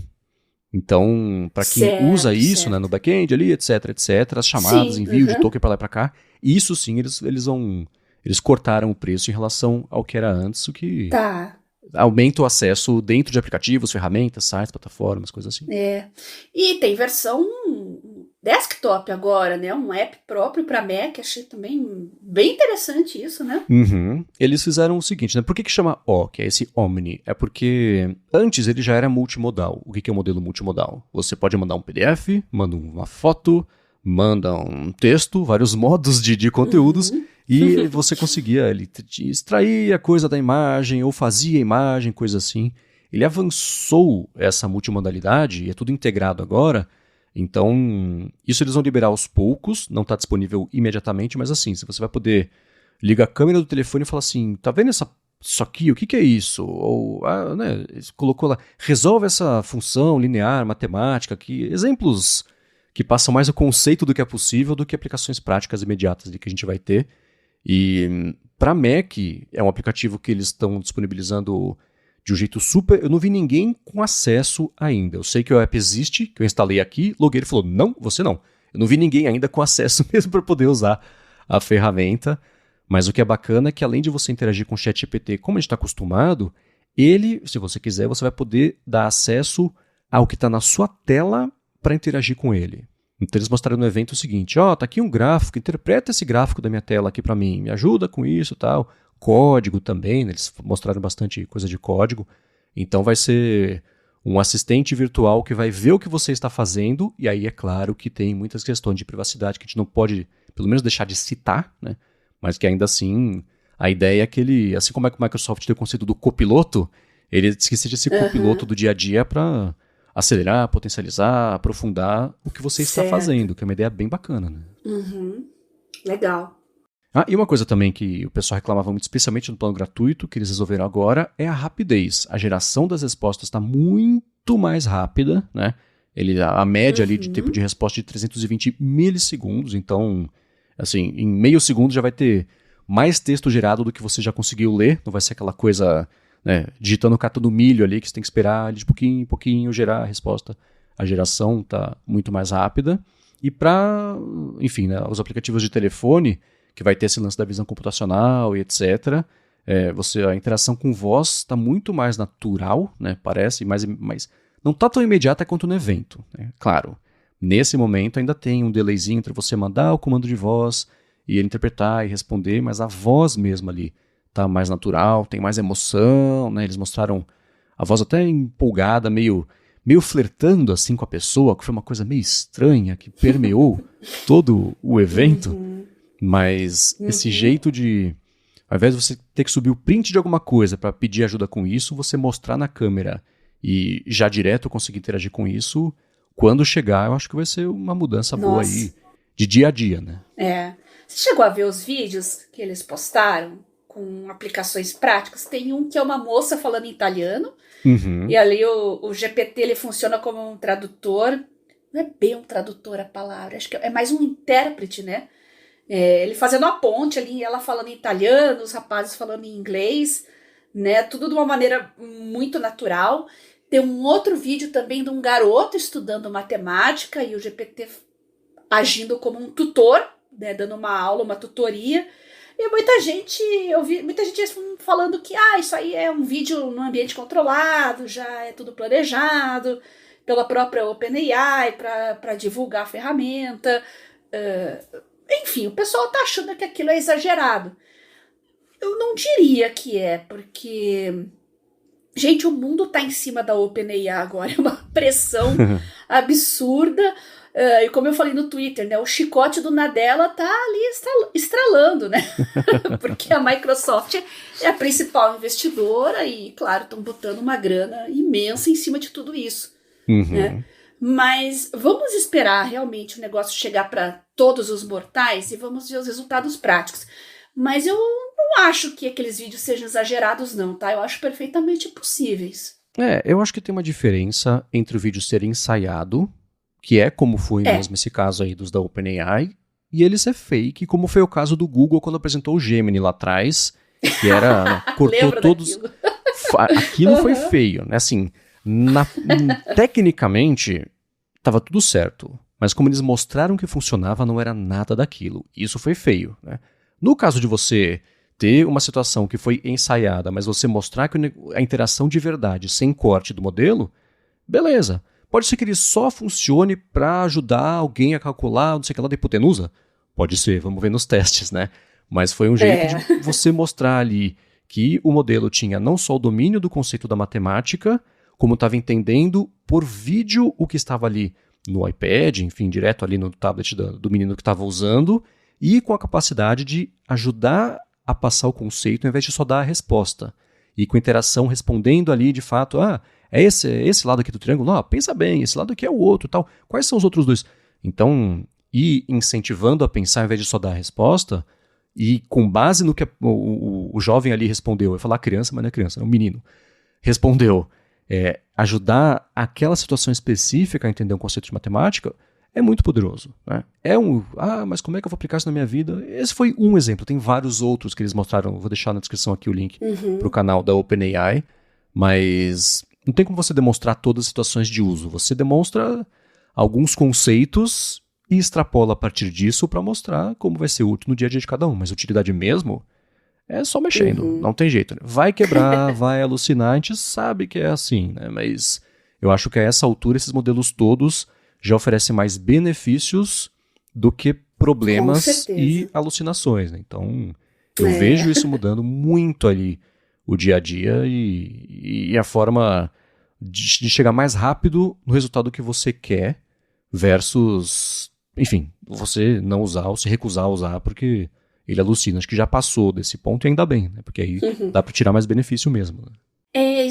Então, para quem usa isso, né, no back-end ali, etc, as chamadas, envio de token para lá e para cá, isso sim, eles cortaram o preço em relação ao que era antes, o que aumenta o acesso dentro de aplicativos, ferramentas, sites, plataformas, coisas assim.
E tem versão desktop agora, né? Um app próprio para Mac, achei também bem interessante isso, né?
Eles fizeram o seguinte, né? Por que chama O, que é esse Omni? É porque antes ele já era multimodal. O que é o modelo multimodal? Você pode mandar um PDF, manda uma foto, manda um texto, vários modos de conteúdos, e você conseguia extrair a coisa da imagem, ou fazia a imagem, coisa assim. Ele avançou essa multimodalidade, e é tudo integrado agora. Então, isso eles vão liberar aos poucos, não está disponível imediatamente, mas assim, se você vai poder ligar a câmera do telefone e falar assim, tá vendo isso aqui, o que é isso? Ou, né, colocou lá, resolve essa função linear, matemática, exemplos que passam mais o conceito do que é possível do que aplicações práticas imediatas de que a gente vai ter. E para Mac, é um aplicativo que eles estão disponibilizando de um jeito super... Eu não vi ninguém com acesso ainda. Eu sei que o app existe, que eu instalei aqui, loguei e falou, não, você não. Eu não vi ninguém ainda com acesso mesmo para poder usar a ferramenta. Mas o que é bacana é que além de você interagir com o ChatGPT como a gente está acostumado, ele, se você quiser, você vai poder dar acesso ao que está na sua tela para interagir com ele. Então eles mostraram no evento o seguinte, tá aqui um gráfico, interpreta esse gráfico da minha tela aqui para mim, me ajuda com isso e tal. Código também, né? Eles mostraram bastante coisa de código. Então vai ser um assistente virtual que vai ver o que você está fazendo, e aí é claro que tem muitas questões de privacidade que a gente não pode, pelo menos, deixar de citar, né? Mas que ainda assim, a ideia é que ele, assim como é que o Microsoft tem o conceito do copiloto, ele diz que seja esse copiloto do dia a dia para acelerar, potencializar, aprofundar o que você está fazendo, que é uma ideia bem bacana, né?
Legal.
E uma coisa também que o pessoal reclamava muito, especialmente no plano gratuito, que eles resolveram agora, é a rapidez. A geração das respostas está muito mais rápida, né? A média ali de tempo de resposta de 320 milissegundos, então, assim, em meio segundo já vai ter mais texto gerado do que você já conseguiu ler, não vai ser aquela coisa, né, digitando o cato do milho ali, que você tem que esperar de pouquinho em pouquinho gerar a resposta. A geração está muito mais rápida. E para, enfim, né, os aplicativos de telefone, que vai ter esse lance da visão computacional e etc. A interação com voz está muito mais natural, né, parece, mas não está tão imediata quanto no evento. Né? Claro, nesse momento ainda tem um delayzinho entre você mandar o comando de voz e ele interpretar e responder, mas a voz mesmo ali está mais natural, tem mais emoção, né? Eles mostraram a voz até empolgada, meio flertando assim com a pessoa, que foi uma coisa meio estranha, que permeou todo o evento. Mas esse jeito de, ao invés de você ter que subir o print de alguma coisa para pedir ajuda com isso, você mostrar na câmera e já direto conseguir interagir com isso, quando chegar, eu acho que vai ser uma mudança boa aí, de dia a dia, né?
Você chegou a ver os vídeos que eles postaram com aplicações práticas? Tem um que é uma moça falando em italiano, e ali o GPT ele funciona como um tradutor, não é bem um tradutor a palavra, acho que é mais um intérprete, né? Ele fazendo a ponte ali, ela falando em italiano, os rapazes falando em inglês, né? Tudo de uma maneira muito natural. Tem um outro vídeo também de um garoto estudando matemática e o GPT agindo como um tutor, né? Dando uma aula, uma tutoria. E eu vi muita gente falando que isso aí é um vídeo num ambiente controlado, já é tudo planejado pela própria OpenAI para divulgar a ferramenta. Enfim, o pessoal tá achando que aquilo é exagerado. Eu não diria que é, porque, gente, o mundo tá em cima da OpenAI agora, é uma pressão absurda. E como eu falei no Twitter, né, o chicote do Nadella tá ali estralando, né? Porque a Microsoft é a principal investidora e, claro, estão botando uma grana imensa em cima de tudo isso, né? Mas vamos esperar realmente o negócio chegar para todos os mortais e vamos ver os resultados práticos. Mas eu não acho que aqueles vídeos sejam exagerados não, tá? Eu acho perfeitamente possíveis.
Eu acho que tem uma diferença entre o vídeo ser ensaiado, que é como foi mesmo esse caso aí dos da OpenAI, e ele ser fake, como foi o caso do Google quando apresentou o Gemini lá atrás, que era, cortou todos... Aquilo foi feio, né? Assim, tecnicamente, estava tudo certo, mas como eles mostraram que funcionava, não era nada daquilo. Isso foi feio, né? No caso de você ter uma situação que foi ensaiada, mas você mostrar que a interação de verdade, sem corte do modelo, beleza. Pode ser que ele só funcione para ajudar alguém a calcular, não sei o que lá, da hipotenusa? Pode ser, vamos ver nos testes, né? Mas foi um jeito de você mostrar ali que o modelo tinha não só o domínio do conceito da matemática, como estava entendendo por vídeo o que estava ali no iPad, enfim, direto ali no tablet do menino que estava usando, e com a capacidade de ajudar a passar o conceito ao invés de só dar a resposta. E com interação respondendo ali, de fato, é esse lado aqui do triângulo? Não, pensa bem, esse lado aqui é o outro, tal. Quais são os outros dois? Então, ir incentivando a pensar ao invés de só dar a resposta, e com base no que o jovem ali respondeu, eu ia falar criança, mas não é criança, é um menino, respondeu, ajudar aquela situação específica a entender um conceito de matemática, é muito poderoso, né? Mas como é que eu vou aplicar isso na minha vida? Esse foi um exemplo, tem vários outros que eles mostraram, vou deixar na descrição aqui o link para o canal da OpenAI, mas não tem como você demonstrar todas as situações de uso, você demonstra alguns conceitos e extrapola a partir disso para mostrar como vai ser útil no dia a dia de cada um, mas utilidade mesmo é só mexendo, não tem jeito, né? Vai quebrar, vai alucinar, a gente sabe que é assim, né? Mas eu acho que a essa altura esses modelos todos já oferece mais benefícios do que problemas e alucinações, né? Então, eu vejo isso mudando muito ali o dia a dia e a forma de chegar mais rápido no resultado que você quer versus, enfim, você não usar ou se recusar a usar porque ele alucina. Acho que já passou desse ponto e ainda bem, né? Porque aí dá para tirar mais benefício mesmo, né?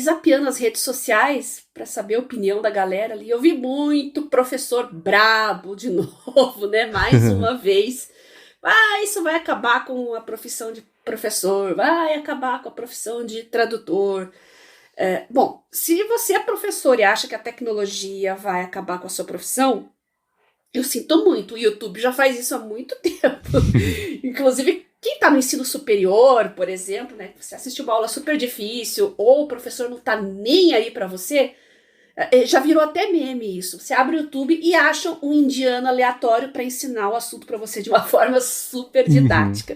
Zapeando as redes sociais para saber a opinião da galera ali. Eu vi muito professor brabo de novo, né? Mais uma vez. Isso vai acabar com a profissão de professor, vai acabar com a profissão de tradutor. Bom, se você é professor e acha que a tecnologia vai acabar com a sua profissão, eu sinto muito. O YouTube já faz isso há muito tempo. Inclusive, quem está no ensino superior, por exemplo, né, você assiste uma aula super difícil ou o professor não está nem aí para você, já virou até meme isso. Você abre o YouTube e acha um indiano aleatório para ensinar o assunto para você de uma forma super didática.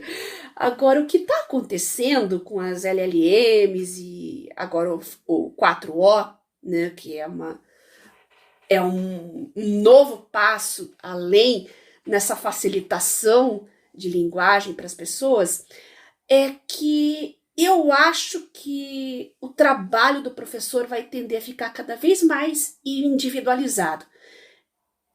Agora, o que está acontecendo com as LLMs e agora o 4O, né, que é um novo passo além nessa facilitação de linguagem para as pessoas, é que eu acho que o trabalho do professor vai tender a ficar cada vez mais individualizado.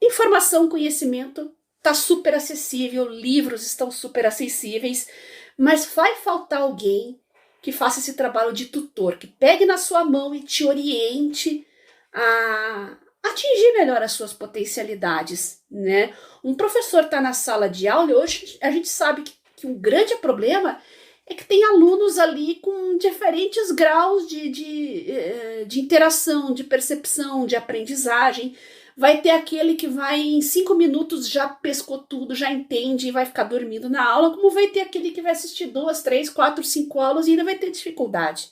Informação, conhecimento está super acessível, livros estão super acessíveis, mas vai faltar alguém que faça esse trabalho de tutor, que pegue na sua mão e te oriente a atingir melhor as suas potencialidades, né? Um professor está na sala de aula e hoje a gente sabe que um grande problema é que tem alunos ali com diferentes graus de interação, de percepção, de aprendizagem. Vai ter aquele que vai em 5 minutos já pescou tudo, já entende e vai ficar dormindo na aula, como vai ter aquele que vai assistir 2, 3, 4, 5 aulas e ainda vai ter dificuldade.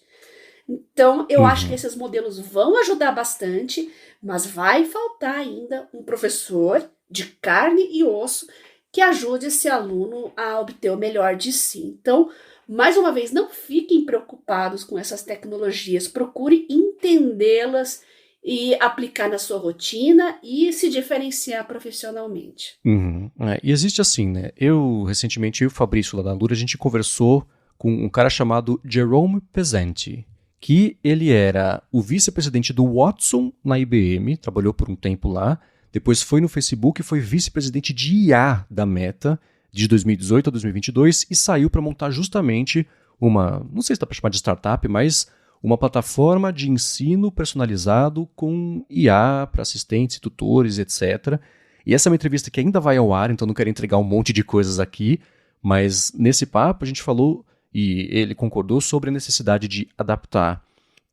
Então, eu acho que esses modelos vão ajudar bastante, mas vai faltar ainda um professor de carne e osso que ajude esse aluno a obter o melhor de si. Então, mais uma vez, não fiquem preocupados com essas tecnologias, procure entendê-las e aplicar na sua rotina e se diferenciar profissionalmente.
E existe assim, né? Recentemente, eu e o Fabrício lá da Lura, a gente conversou com um cara chamado Jerome Pezzenti, que ele era o vice-presidente do Watson na IBM, trabalhou por um tempo lá, depois foi no Facebook e foi vice-presidente de IA da Meta de 2018 a 2022 e saiu para montar justamente não sei se dá para chamar de startup, mas uma plataforma de ensino personalizado com IA para assistentes, tutores, etc. E essa é uma entrevista que ainda vai ao ar, então não quero entregar um monte de coisas aqui, mas nesse papo a gente falou e ele concordou sobre a necessidade de adaptar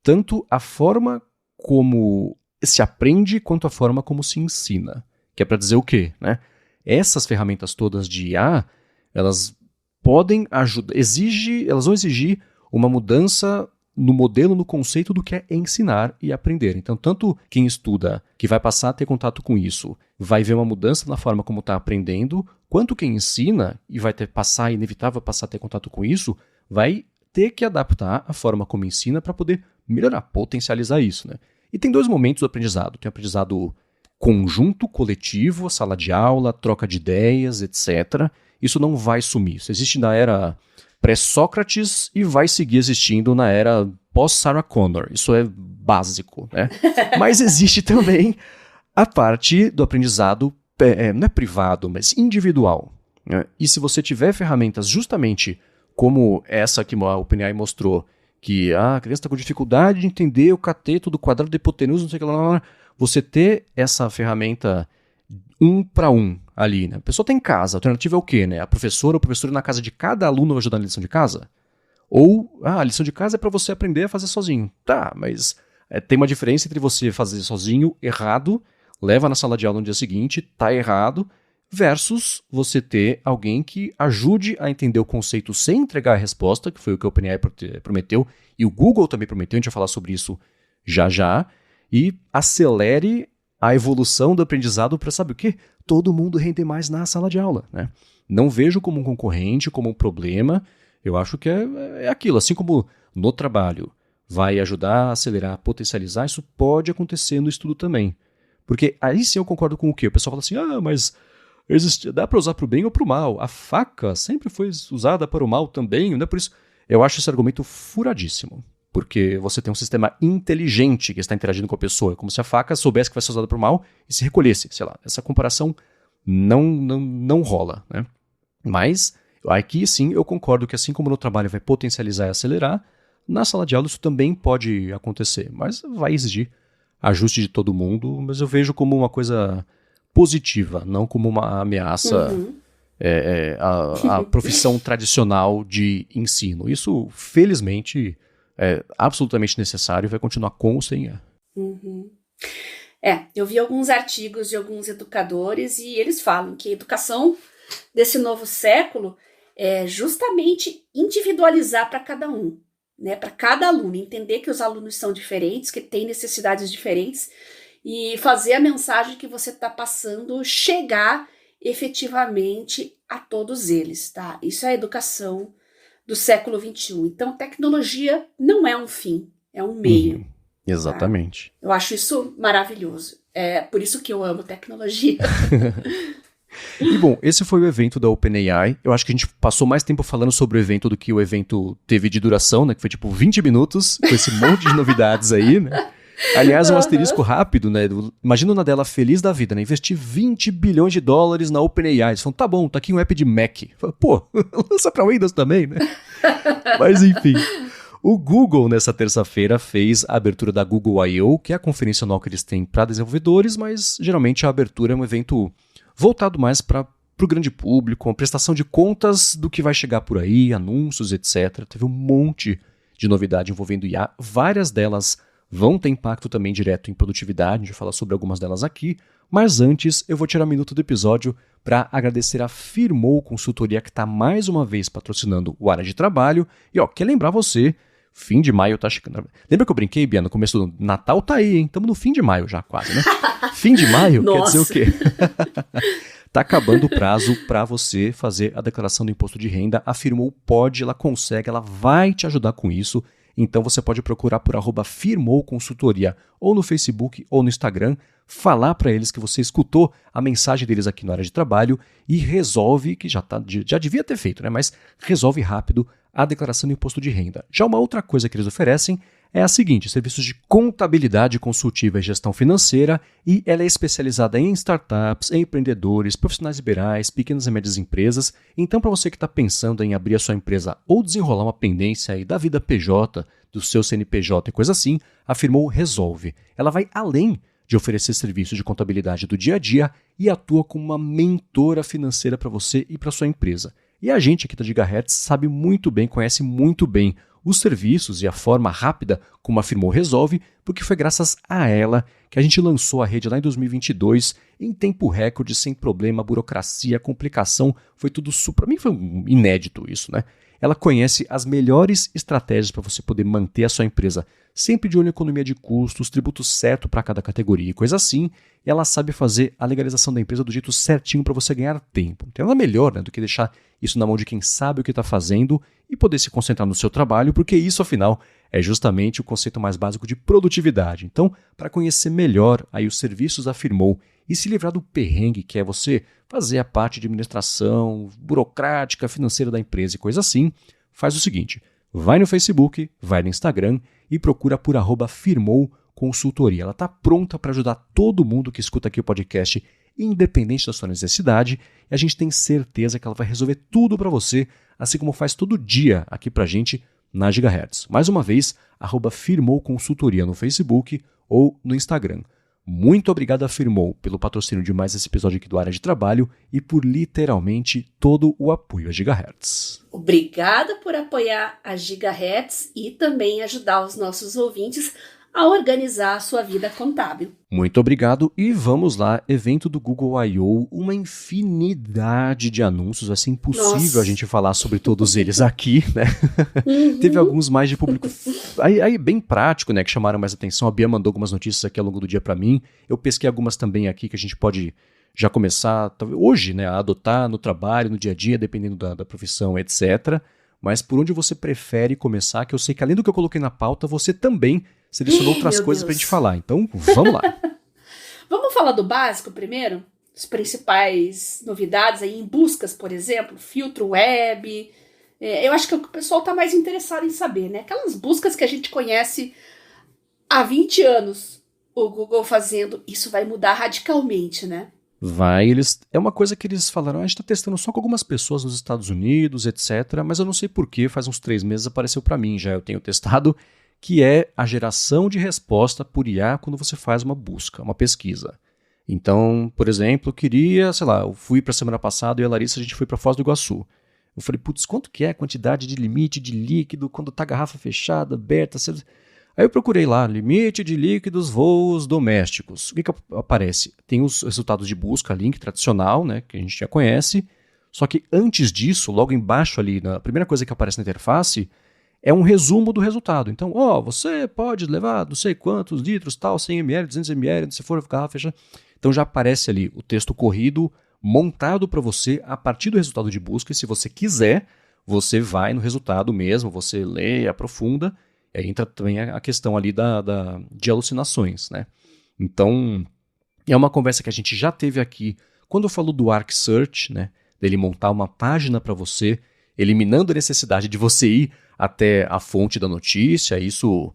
tanto a forma como se aprende quanto a forma como se ensina. Que é para dizer o quê, né? essas ferramentas todas de IA, elas podem ajudar, elas vão exigir uma mudança no modelo, no conceito do que é ensinar e aprender. Então, tanto quem estuda, que vai passar a ter contato com isso, vai ver uma mudança na forma como está aprendendo, quanto quem ensina e vai inevitável passar a ter contato com isso, vai ter que adaptar a forma como ensina para poder melhorar, potencializar isso, né? E tem 2 momentos do aprendizado. Tem o aprendizado conjunto, coletivo, sala de aula, troca de ideias, etc. Isso não vai sumir. Isso existe na era pré-Sócrates e vai seguir existindo na era pós-Sarah Connor. Isso é básico, né? Mas existe também a parte do aprendizado, não é privado, mas individual, né? E se você tiver ferramentas justamente como essa que a OpenAI mostrou, que a criança está com dificuldade de entender o cateto do quadrado da hipotenusa, não sei o que lá, você ter essa ferramenta 1 para 1 ali, né? A pessoa tem em casa, a alternativa é o quê, né? A professora ou o professor ir na casa de cada aluno ajudar na lição de casa? Ou, a lição de casa é para você aprender a fazer sozinho. Tá, mas tem uma diferença entre você fazer sozinho, errado, leva na sala de aula no dia seguinte, tá errado, versus você ter alguém que ajude a entender o conceito sem entregar a resposta, que foi o que o OpenAI prometeu, e o Google também prometeu, a gente vai falar sobre isso já já, e acelere a evolução do aprendizado para, sabe o quê? Todo mundo render mais na sala de aula, né? Não vejo como um concorrente, como um problema. Eu acho que é aquilo. Assim como no trabalho vai ajudar a acelerar, potencializar, isso pode acontecer no estudo também. Porque aí sim eu concordo com o quê? O pessoal fala assim, mas dá para usar para o bem ou para o mal. A faca sempre foi usada para o mal também, né? Por isso, eu acho esse argumento furadíssimo. Porque você tem um sistema inteligente que está interagindo com a pessoa. É como se a faca soubesse que vai ser usada para o mal e se recolhesse. Sei lá, essa comparação não rola, né? Mas aqui sim eu concordo que assim como no trabalho vai potencializar e acelerar, na sala de aula isso também pode acontecer. Mas vai exigir ajuste de todo mundo. Mas eu vejo como uma coisa positiva, não como uma ameaça à profissão tradicional de ensino. Isso, felizmente, é absolutamente necessário e vai continuar com ou sem IA.
Eu vi alguns artigos de alguns educadores e eles falam que a educação desse novo século é justamente individualizar para cada um, né? Para cada aluno, entender que os alunos são diferentes, que têm necessidades diferentes e fazer a mensagem que você está passando chegar efetivamente a todos eles, tá? Isso é a educação do século XXI. Então, tecnologia não é um fim, é um meio.
Exatamente.
Tá? Eu acho isso maravilhoso. É por isso que eu amo tecnologia.
E bom, esse foi o evento da OpenAI. Eu acho que a gente passou mais tempo falando sobre o evento do que o evento teve de duração, né? Que foi tipo 20 minutos, com esse monte de novidades aí, né? Aliás, um asterisco rápido, né? Imagina uma dela feliz da vida, né? Investir $20 bilhões na OpenAI. Eles falam, tá bom, tá aqui um app de Mac. Pô, lança pra Windows também, né? Mas enfim. O Google, nessa terça-feira, fez a abertura da Google I.O., que é a conferência anual que eles têm para desenvolvedores, mas geralmente a abertura é um evento voltado mais para o grande público, uma prestação de contas do que vai chegar por aí, anúncios, etc. Teve um monte de novidade envolvendo IA, várias delas vão ter impacto também direto em produtividade, a gente vai falar sobre algumas delas aqui, mas antes eu vou tirar um minuto do episódio para agradecer a Firmou Consultoria, que está mais uma vez patrocinando o Área de Trabalho, e quer lembrar você, fim de maio tá chegando. Lembra que eu brinquei, Bia, no começo do Natal tá aí, hein? Estamos no fim de maio já quase, né? Fim de maio quer dizer o quê? Tá acabando o prazo para você fazer a declaração do imposto de renda. A Firmou pode, ela consegue, ela vai te ajudar com isso. Então você pode procurar por @Firmou Consultoria ou no Facebook ou no Instagram, falar para eles que você escutou a mensagem deles aqui na Área de Trabalho e resolve, que já devia ter feito, né? Mas resolve rápido a declaração do imposto de renda. Já uma outra coisa que eles oferecem é a seguinte: serviços de contabilidade consultiva e gestão financeira, e ela é especializada em startups, em empreendedores, profissionais liberais, pequenas e médias empresas. Então, para você que está pensando em abrir a sua empresa ou desenrolar uma pendência aí da vida PJ, do seu CNPJ e coisa assim, a Firmou resolve. Ela vai além de oferecer serviços de contabilidade do dia a dia e atua como uma mentora financeira para você e para sua empresa. E a gente aqui da Gigahertz sabe muito bem, conhece muito bem os serviços e a forma rápida como a Firmoo resolve, porque foi graças a ela que a gente lançou a rede lá em 2022, em tempo recorde, sem problema, burocracia, complicação, foi tudo para mim foi inédito isso, né? Ela conhece as melhores estratégias para você poder manter a sua empresa sempre de olho em economia de custos, tributo certo para cada categoria e coisa assim. E ela sabe fazer a legalização da empresa do jeito certinho para você ganhar tempo. Não tem nada melhor, né, do que deixar isso na mão de quem sabe o que está fazendo e poder se concentrar no seu trabalho, porque isso, afinal, é justamente o conceito mais básico de produtividade. Então, para conhecer melhor aí os serviços da Firmoo e se livrar do perrengue que é você fazer a parte de administração, burocrática, financeira da empresa e coisa assim, faz o seguinte, vai no Facebook, vai no Instagram e procura por @Firmoo Consultoria. Ela está pronta para ajudar todo mundo que escuta aqui o podcast, independente da sua necessidade, e a gente tem certeza que ela vai resolver tudo para você, assim como faz todo dia aqui para a gente na Gigahertz. Mais uma vez, @Firmoo Consultoria no Facebook ou no Instagram. Muito obrigado a Firmoo pelo patrocínio de mais esse episódio aqui do Área de Trabalho e por literalmente todo o apoio a Gigahertz.
Obrigada por apoiar a Gigahertz e também ajudar os nossos ouvintes a organizar a sua vida contábil.
Muito obrigado e vamos lá, evento do Google I.O., uma infinidade de anúncios, vai ser impossível a gente falar sobre todos eles aqui, né? Teve alguns mais de público, aí bem prático, né, que chamaram mais atenção, a Bia mandou algumas notícias aqui ao longo do dia para mim, eu pesquei algumas também aqui que a gente pode já começar, hoje, né, a adotar no trabalho, no dia a dia, dependendo da profissão, etc., mas por onde você prefere começar, que eu sei que além do que eu coloquei na pauta, você também selecionou outras coisas pra gente falar. Então, vamos lá.
Vamos falar do básico primeiro? As principais novidades aí em buscas, por exemplo, filtro web. Eu acho que é o que o pessoal tá mais interessado em saber, né? Aquelas buscas que a gente conhece há 20 anos, o Google fazendo. Isso vai mudar radicalmente, né?
Vai, é uma coisa que eles falaram, a gente está testando só com algumas pessoas nos Estados Unidos, etc., mas eu não sei porquê, faz uns 3 meses apareceu para mim, já eu tenho testado, que é a geração de resposta por IA quando você faz uma busca, uma pesquisa. Então, por exemplo, eu queria, sei lá, eu fui para a semana passada e a Larissa, a gente foi para Foz do Iguaçu. Eu falei, putz, quanto que é a quantidade de limite de líquido quando tá a garrafa fechada, aberta, Aí eu procurei lá, limite de líquidos voos domésticos. O que aparece? Tem os resultados de busca, link tradicional, né, que a gente já conhece, só que antes disso, logo embaixo ali, a primeira coisa que aparece na interface é um resumo do resultado. Então, você pode levar não sei quantos litros, tal, 100 ml, 200 ml, se for garrafa fechada. Então já aparece ali o texto corrido, montado para você a partir do resultado de busca, e se você quiser, você vai no resultado mesmo, você lê, aprofunda. Aí entra também a questão ali de alucinações, né? Então, é uma conversa que a gente já teve aqui quando eu falo do Arc Search, né? Dele montar uma página para você, eliminando a necessidade de você ir até a fonte da notícia. Isso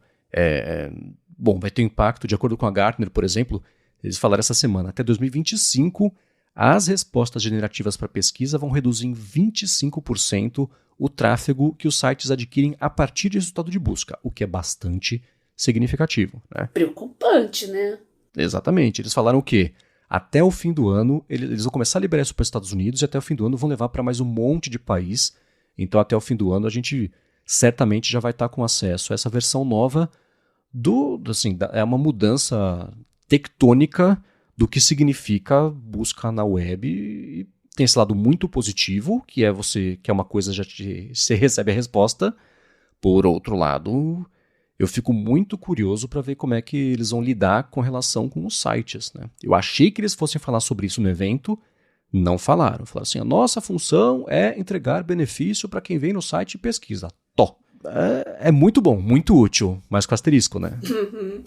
vai ter um impacto, de acordo com a Gartner, por exemplo, eles falaram essa semana, até 2025, as respostas generativas para pesquisa vão reduzir em 25% o tráfego que os sites adquirem a partir de resultado de busca, o que é bastante significativo, né?
Preocupante, né?
Exatamente. Eles falaram o quê? Até o fim do ano, eles vão começar a liberar isso para os Estados Unidos e até o fim do ano vão levar para mais um monte de país. Então, até o fim do ano, a gente certamente já vai estar com acesso a essa versão nova é uma mudança tectônica do que significa busca na web. E tem esse lado muito positivo, que é uma coisa, você recebe a resposta. Por outro lado, eu fico muito curioso para ver como é que eles vão lidar com relação com os sites, né? Eu achei que eles fossem falar sobre isso no evento, não falaram. Falaram assim, a nossa função é entregar benefício para quem vem no site e pesquisa. É muito bom, muito útil, mas com asterisco, né?
Uhum.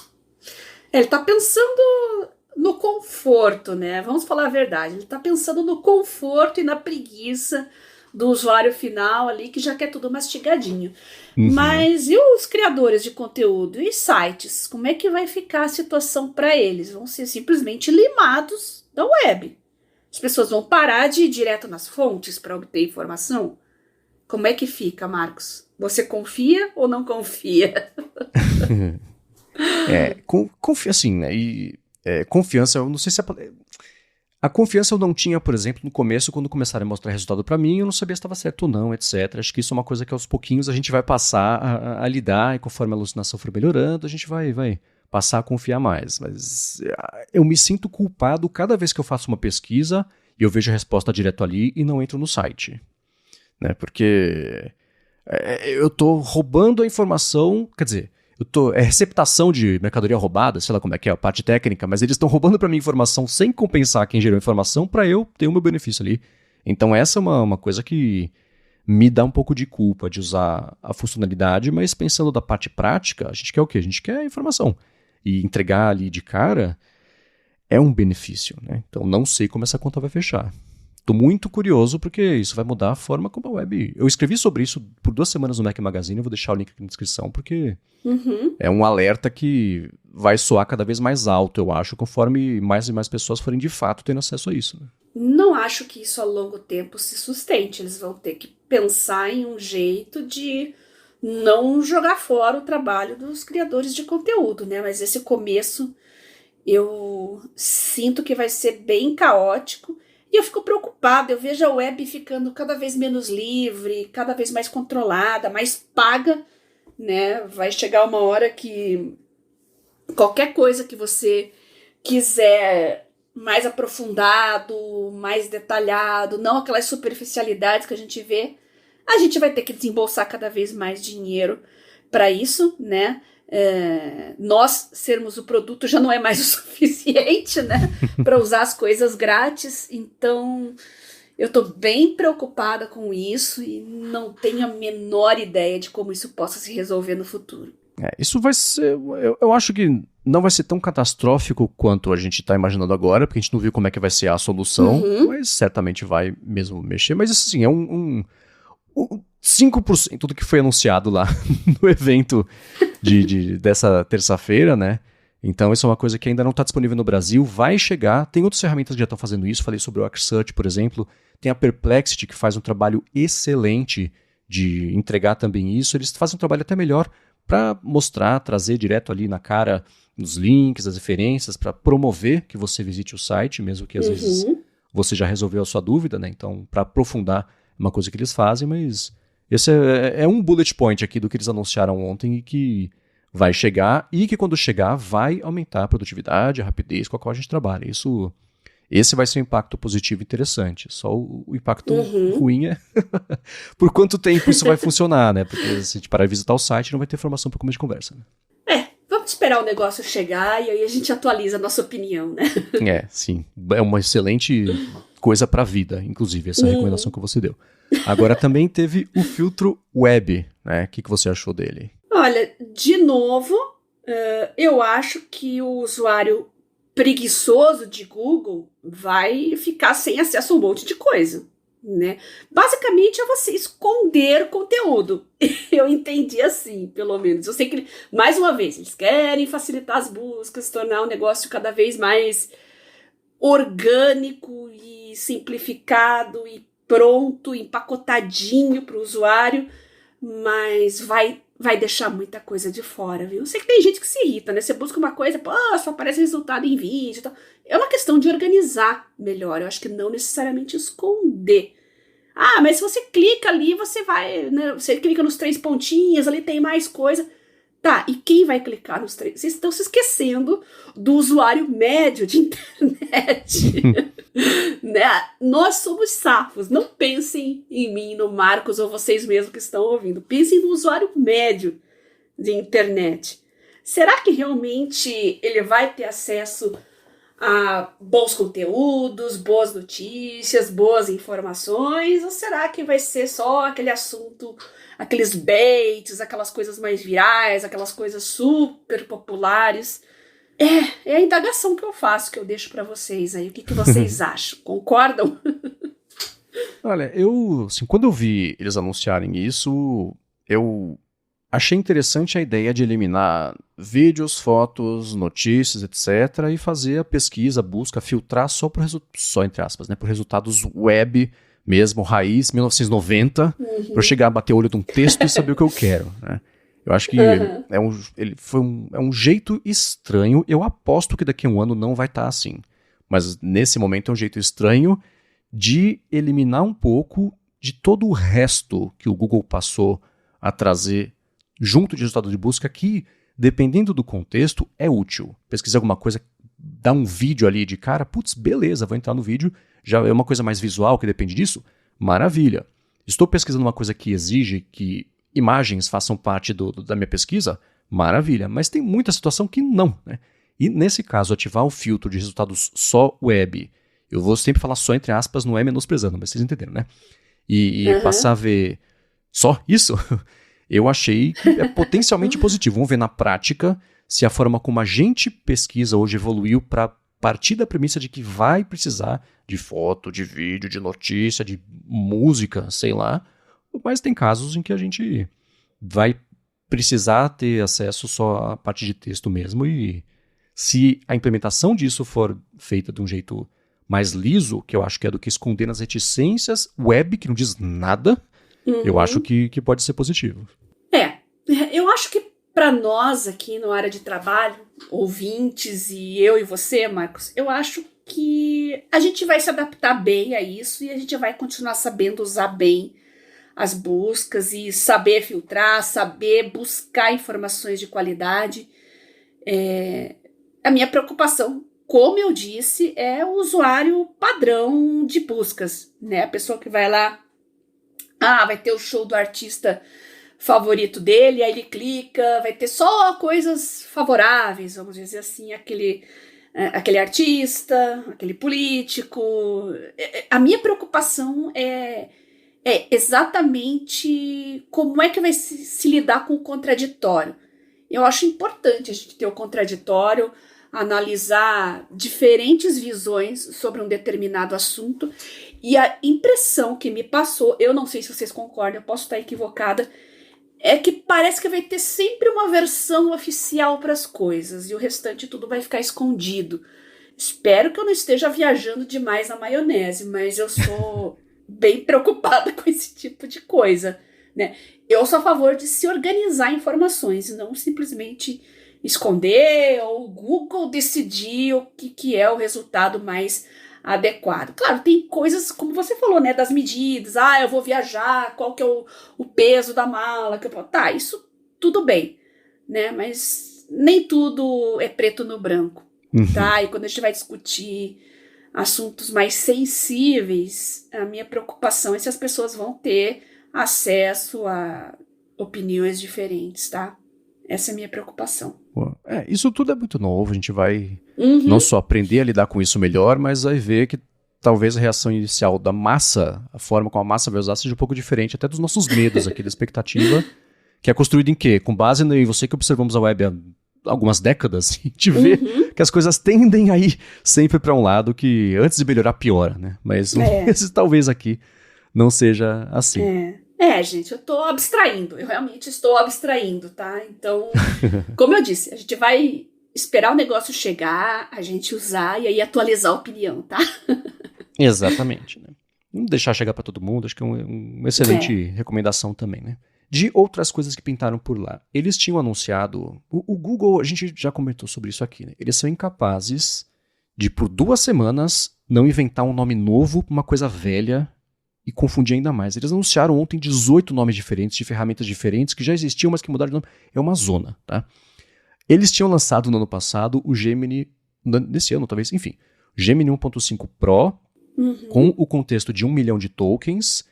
Ele está pensando no conforto, né? Vamos falar a verdade. Ele está pensando no conforto e na preguiça do usuário final ali, que já quer tudo mastigadinho. Uhum. Mas e os criadores de conteúdo e sites? Como é que vai ficar a situação para eles? Vão ser simplesmente limados da web. As pessoas vão parar de ir direto nas fontes para obter informação? Como é que fica, Marcos? Você confia ou não confia?
Confia assim, né? Confiança, eu não sei se A confiança eu não tinha, por exemplo, no começo, quando começaram a mostrar resultado para mim, eu não sabia se estava certo ou não, etc. Acho que isso é uma coisa que aos pouquinhos a gente vai passar a lidar, e conforme a alucinação for melhorando, a gente vai passar a confiar mais. Mas eu me sinto culpado cada vez que eu faço uma pesquisa e eu vejo a resposta direto ali e não entro no site. Né? Porque eu estou roubando a informação, quer dizer, é receptação de mercadoria roubada, sei lá como é que é a parte técnica, mas eles estão roubando para mim informação sem compensar quem gerou a informação para eu ter o meu benefício ali. Então essa é uma coisa que me dá um pouco de culpa de usar a funcionalidade, mas pensando da parte prática, a gente quer o quê? A gente quer a informação. E entregar ali de cara é um benefício, né? Então não sei como essa conta vai fechar. Tô muito curioso porque isso vai mudar a forma como a web... Eu escrevi sobre isso por 2 semanas no Mac Magazine, eu vou deixar o link aqui na descrição, porque é um alerta que vai soar cada vez mais alto, eu acho, conforme mais e mais pessoas forem de fato tendo acesso a isso. Né?
Não acho que isso a longo tempo se sustente. Eles vão ter que pensar em um jeito de não jogar fora o trabalho dos criadores de conteúdo, né? Mas esse começo eu sinto que vai ser bem caótico. E eu fico preocupada, eu vejo a web ficando cada vez menos livre, cada vez mais controlada, mais paga, né? Vai chegar uma hora que qualquer coisa que você quiser mais aprofundado, mais detalhado, não aquelas superficialidades que a gente vê, a gente vai ter que desembolsar cada vez mais dinheiro para isso, né? Nós sermos o produto já não é mais o suficiente, né, para usar as coisas grátis. Então eu tô bem preocupada com isso e não tenho a menor ideia de como isso possa se resolver no futuro.
Isso vai ser, eu acho que não vai ser tão catastrófico quanto a gente está imaginando agora, porque a gente não viu como é que vai ser a solução, mas certamente vai mesmo mexer. Mas isso assim, é um 5% do que foi anunciado lá no evento dessa terça-feira, né? Então isso é uma coisa que ainda não está disponível no Brasil, vai chegar, tem outras ferramentas que já estão fazendo isso, falei sobre o Arcsearch, por exemplo, tem a Perplexity que faz um trabalho excelente de entregar também isso, eles fazem um trabalho até melhor para mostrar, trazer direto ali na cara os links, as referências, para promover que você visite o site, mesmo que às vezes você já resolveu a sua dúvida, né? Então, para aprofundar, é uma coisa que eles fazem, mas esse é um bullet point aqui do que eles anunciaram ontem e que vai chegar e que quando chegar vai aumentar a produtividade, a rapidez com a qual a gente trabalha. Esse vai ser um impacto positivo interessante. Só o impacto ruim é por quanto tempo isso vai funcionar, né? Porque se a gente parar de visitar o site, não vai ter informação para começo de conversa. Né?
Vamos esperar o negócio chegar e aí a gente atualiza a nossa opinião, né?
Sim. É uma excelente coisa para a vida, inclusive, essa recomendação que você deu. Agora também teve o filtro web, né? O que você achou dele?
Olha, de novo, eu acho que o usuário preguiçoso de Google vai ficar sem acesso a um monte de coisa, né? Basicamente é você esconder conteúdo. Eu entendi assim, pelo menos. Eu sei que, mais uma vez, eles querem facilitar as buscas, tornar o negócio cada vez mais orgânico e simplificado e pronto, empacotadinho para o usuário, mas vai deixar muita coisa de fora, viu? Eu sei que tem gente que se irrita, né? Você busca uma coisa, só aparece resultado em vídeo e tal. É uma questão de organizar melhor. Eu acho que não necessariamente esconder. Mas se você clica ali, você vai, né? Você clica nos 3 pontinhos, ali tem mais coisa. Tá, e quem vai clicar nos 3? Vocês estão se esquecendo do usuário médio de internet. Né? Nós somos safos. Não pensem em mim, no Marcos ou vocês mesmos que estão ouvindo. Pensem no usuário médio de internet. Será que realmente ele vai ter acesso a bons conteúdos, boas notícias, boas informações? Ou será que vai ser só aquele assunto, aqueles baits, aquelas coisas mais virais, aquelas coisas super populares? É a indagação que eu faço, que eu deixo para vocês aí. O que vocês acham? Concordam?
Olha, assim, quando eu vi eles anunciarem isso, eu achei interessante a ideia de eliminar vídeos, fotos, notícias, etc. e fazer a pesquisa, a busca, filtrar só entre aspas, né, por resultados web mesmo, raiz, 1990, para eu chegar a bater o olho de um texto e saber o que eu quero, né? Eu acho que é um jeito estranho. Eu aposto que daqui a um ano não vai estar assim. Mas nesse momento é um jeito estranho de eliminar um pouco de todo o resto que o Google passou a trazer junto de resultado de busca que, dependendo do contexto, é útil. Pesquisar alguma coisa, dar um vídeo ali de cara, putz, beleza, vou entrar no vídeo, já é uma coisa mais visual que depende disso, maravilha. Estou pesquisando uma coisa que exige que imagens façam parte da minha pesquisa, maravilha. Mas tem muita situação que não, né? E nesse caso, ativar o filtro de resultados só web, eu vou sempre falar só entre aspas, não é menosprezando, mas vocês entenderam, né? E passar a ver só isso, eu achei que é potencialmente positivo. Vamos ver na prática se a forma como a gente pesquisa hoje evoluiu para partir da premissa de que vai precisar de foto, de vídeo, de notícia, de música, sei lá. Mas tem casos em que a gente vai precisar ter acesso só à parte de texto mesmo. E se a implementação disso for feita de um jeito mais liso, que eu acho que é do que esconder nas reticências web, que não diz nada, eu acho que pode ser positivo.
Eu acho que para nós aqui no área de trabalho, ouvintes e eu e você, Marcos, eu acho que a gente vai se adaptar bem a isso e a gente vai continuar sabendo usar bem as buscas e saber filtrar, saber buscar informações de qualidade. A minha preocupação, como eu disse, é o usuário padrão de buscas, né? A pessoa que vai lá, vai ter o show do artista favorito dele, aí ele clica, vai ter só coisas favoráveis, vamos dizer assim, aquele artista, aquele político. A minha preocupação é exatamente como é que vai se lidar com o contraditório. Eu acho importante a gente ter o contraditório, analisar diferentes visões sobre um determinado assunto, e a impressão que me passou, eu não sei se vocês concordam, eu posso estar equivocada, é que parece que vai ter sempre uma versão oficial para as coisas e o restante tudo vai ficar escondido. Espero que eu não esteja viajando demais na maionese, mas eu sou bem preocupada com esse tipo de coisa, né? Eu sou a favor de se organizar informações e não simplesmente esconder ou o Google decidir o que é o resultado mais adequado. Claro, tem coisas, como você falou, né, das medidas, eu vou viajar, qual que é o peso da mala, tá, isso tudo bem, né, mas nem tudo é preto no branco, tá, e quando a gente vai discutir assuntos mais sensíveis, a minha preocupação é se as pessoas vão ter acesso a opiniões diferentes, tá? Essa é a minha preocupação.
Isso tudo é muito novo, a gente vai não só aprender a lidar com isso melhor, mas vai ver que talvez a reação inicial da massa, a forma como a massa vai usar, seja um pouco diferente até dos nossos medos aqui da expectativa, que é construído em quê? Com base em você que observamos a web há algumas décadas, a gente vê que as coisas tendem a ir sempre para um lado que antes de melhorar piora, né? Mas talvez aqui não seja assim.
Gente, eu tô abstraindo, eu realmente estou abstraindo, tá? Então, como eu disse, a gente vai esperar o negócio chegar, a gente usar e aí atualizar a opinião, tá?
Exatamente, né? Não deixar chegar para todo mundo, acho que é uma excelente recomendação também, né? De outras coisas que pintaram por lá. Eles tinham anunciado, o Google, a gente já comentou sobre isso aqui, né? Eles são incapazes de, por 2 semanas, não inventar um nome novo para uma coisa velha e confundir ainda mais. Eles anunciaram ontem 18 nomes diferentes, de ferramentas diferentes, que já existiam, mas que mudaram de nome. É uma zona, tá? Eles tinham lançado no ano passado o Gemini, nesse ano talvez, enfim, Gemini 1.5 Pro, com o contexto de 1 milhão de tokens,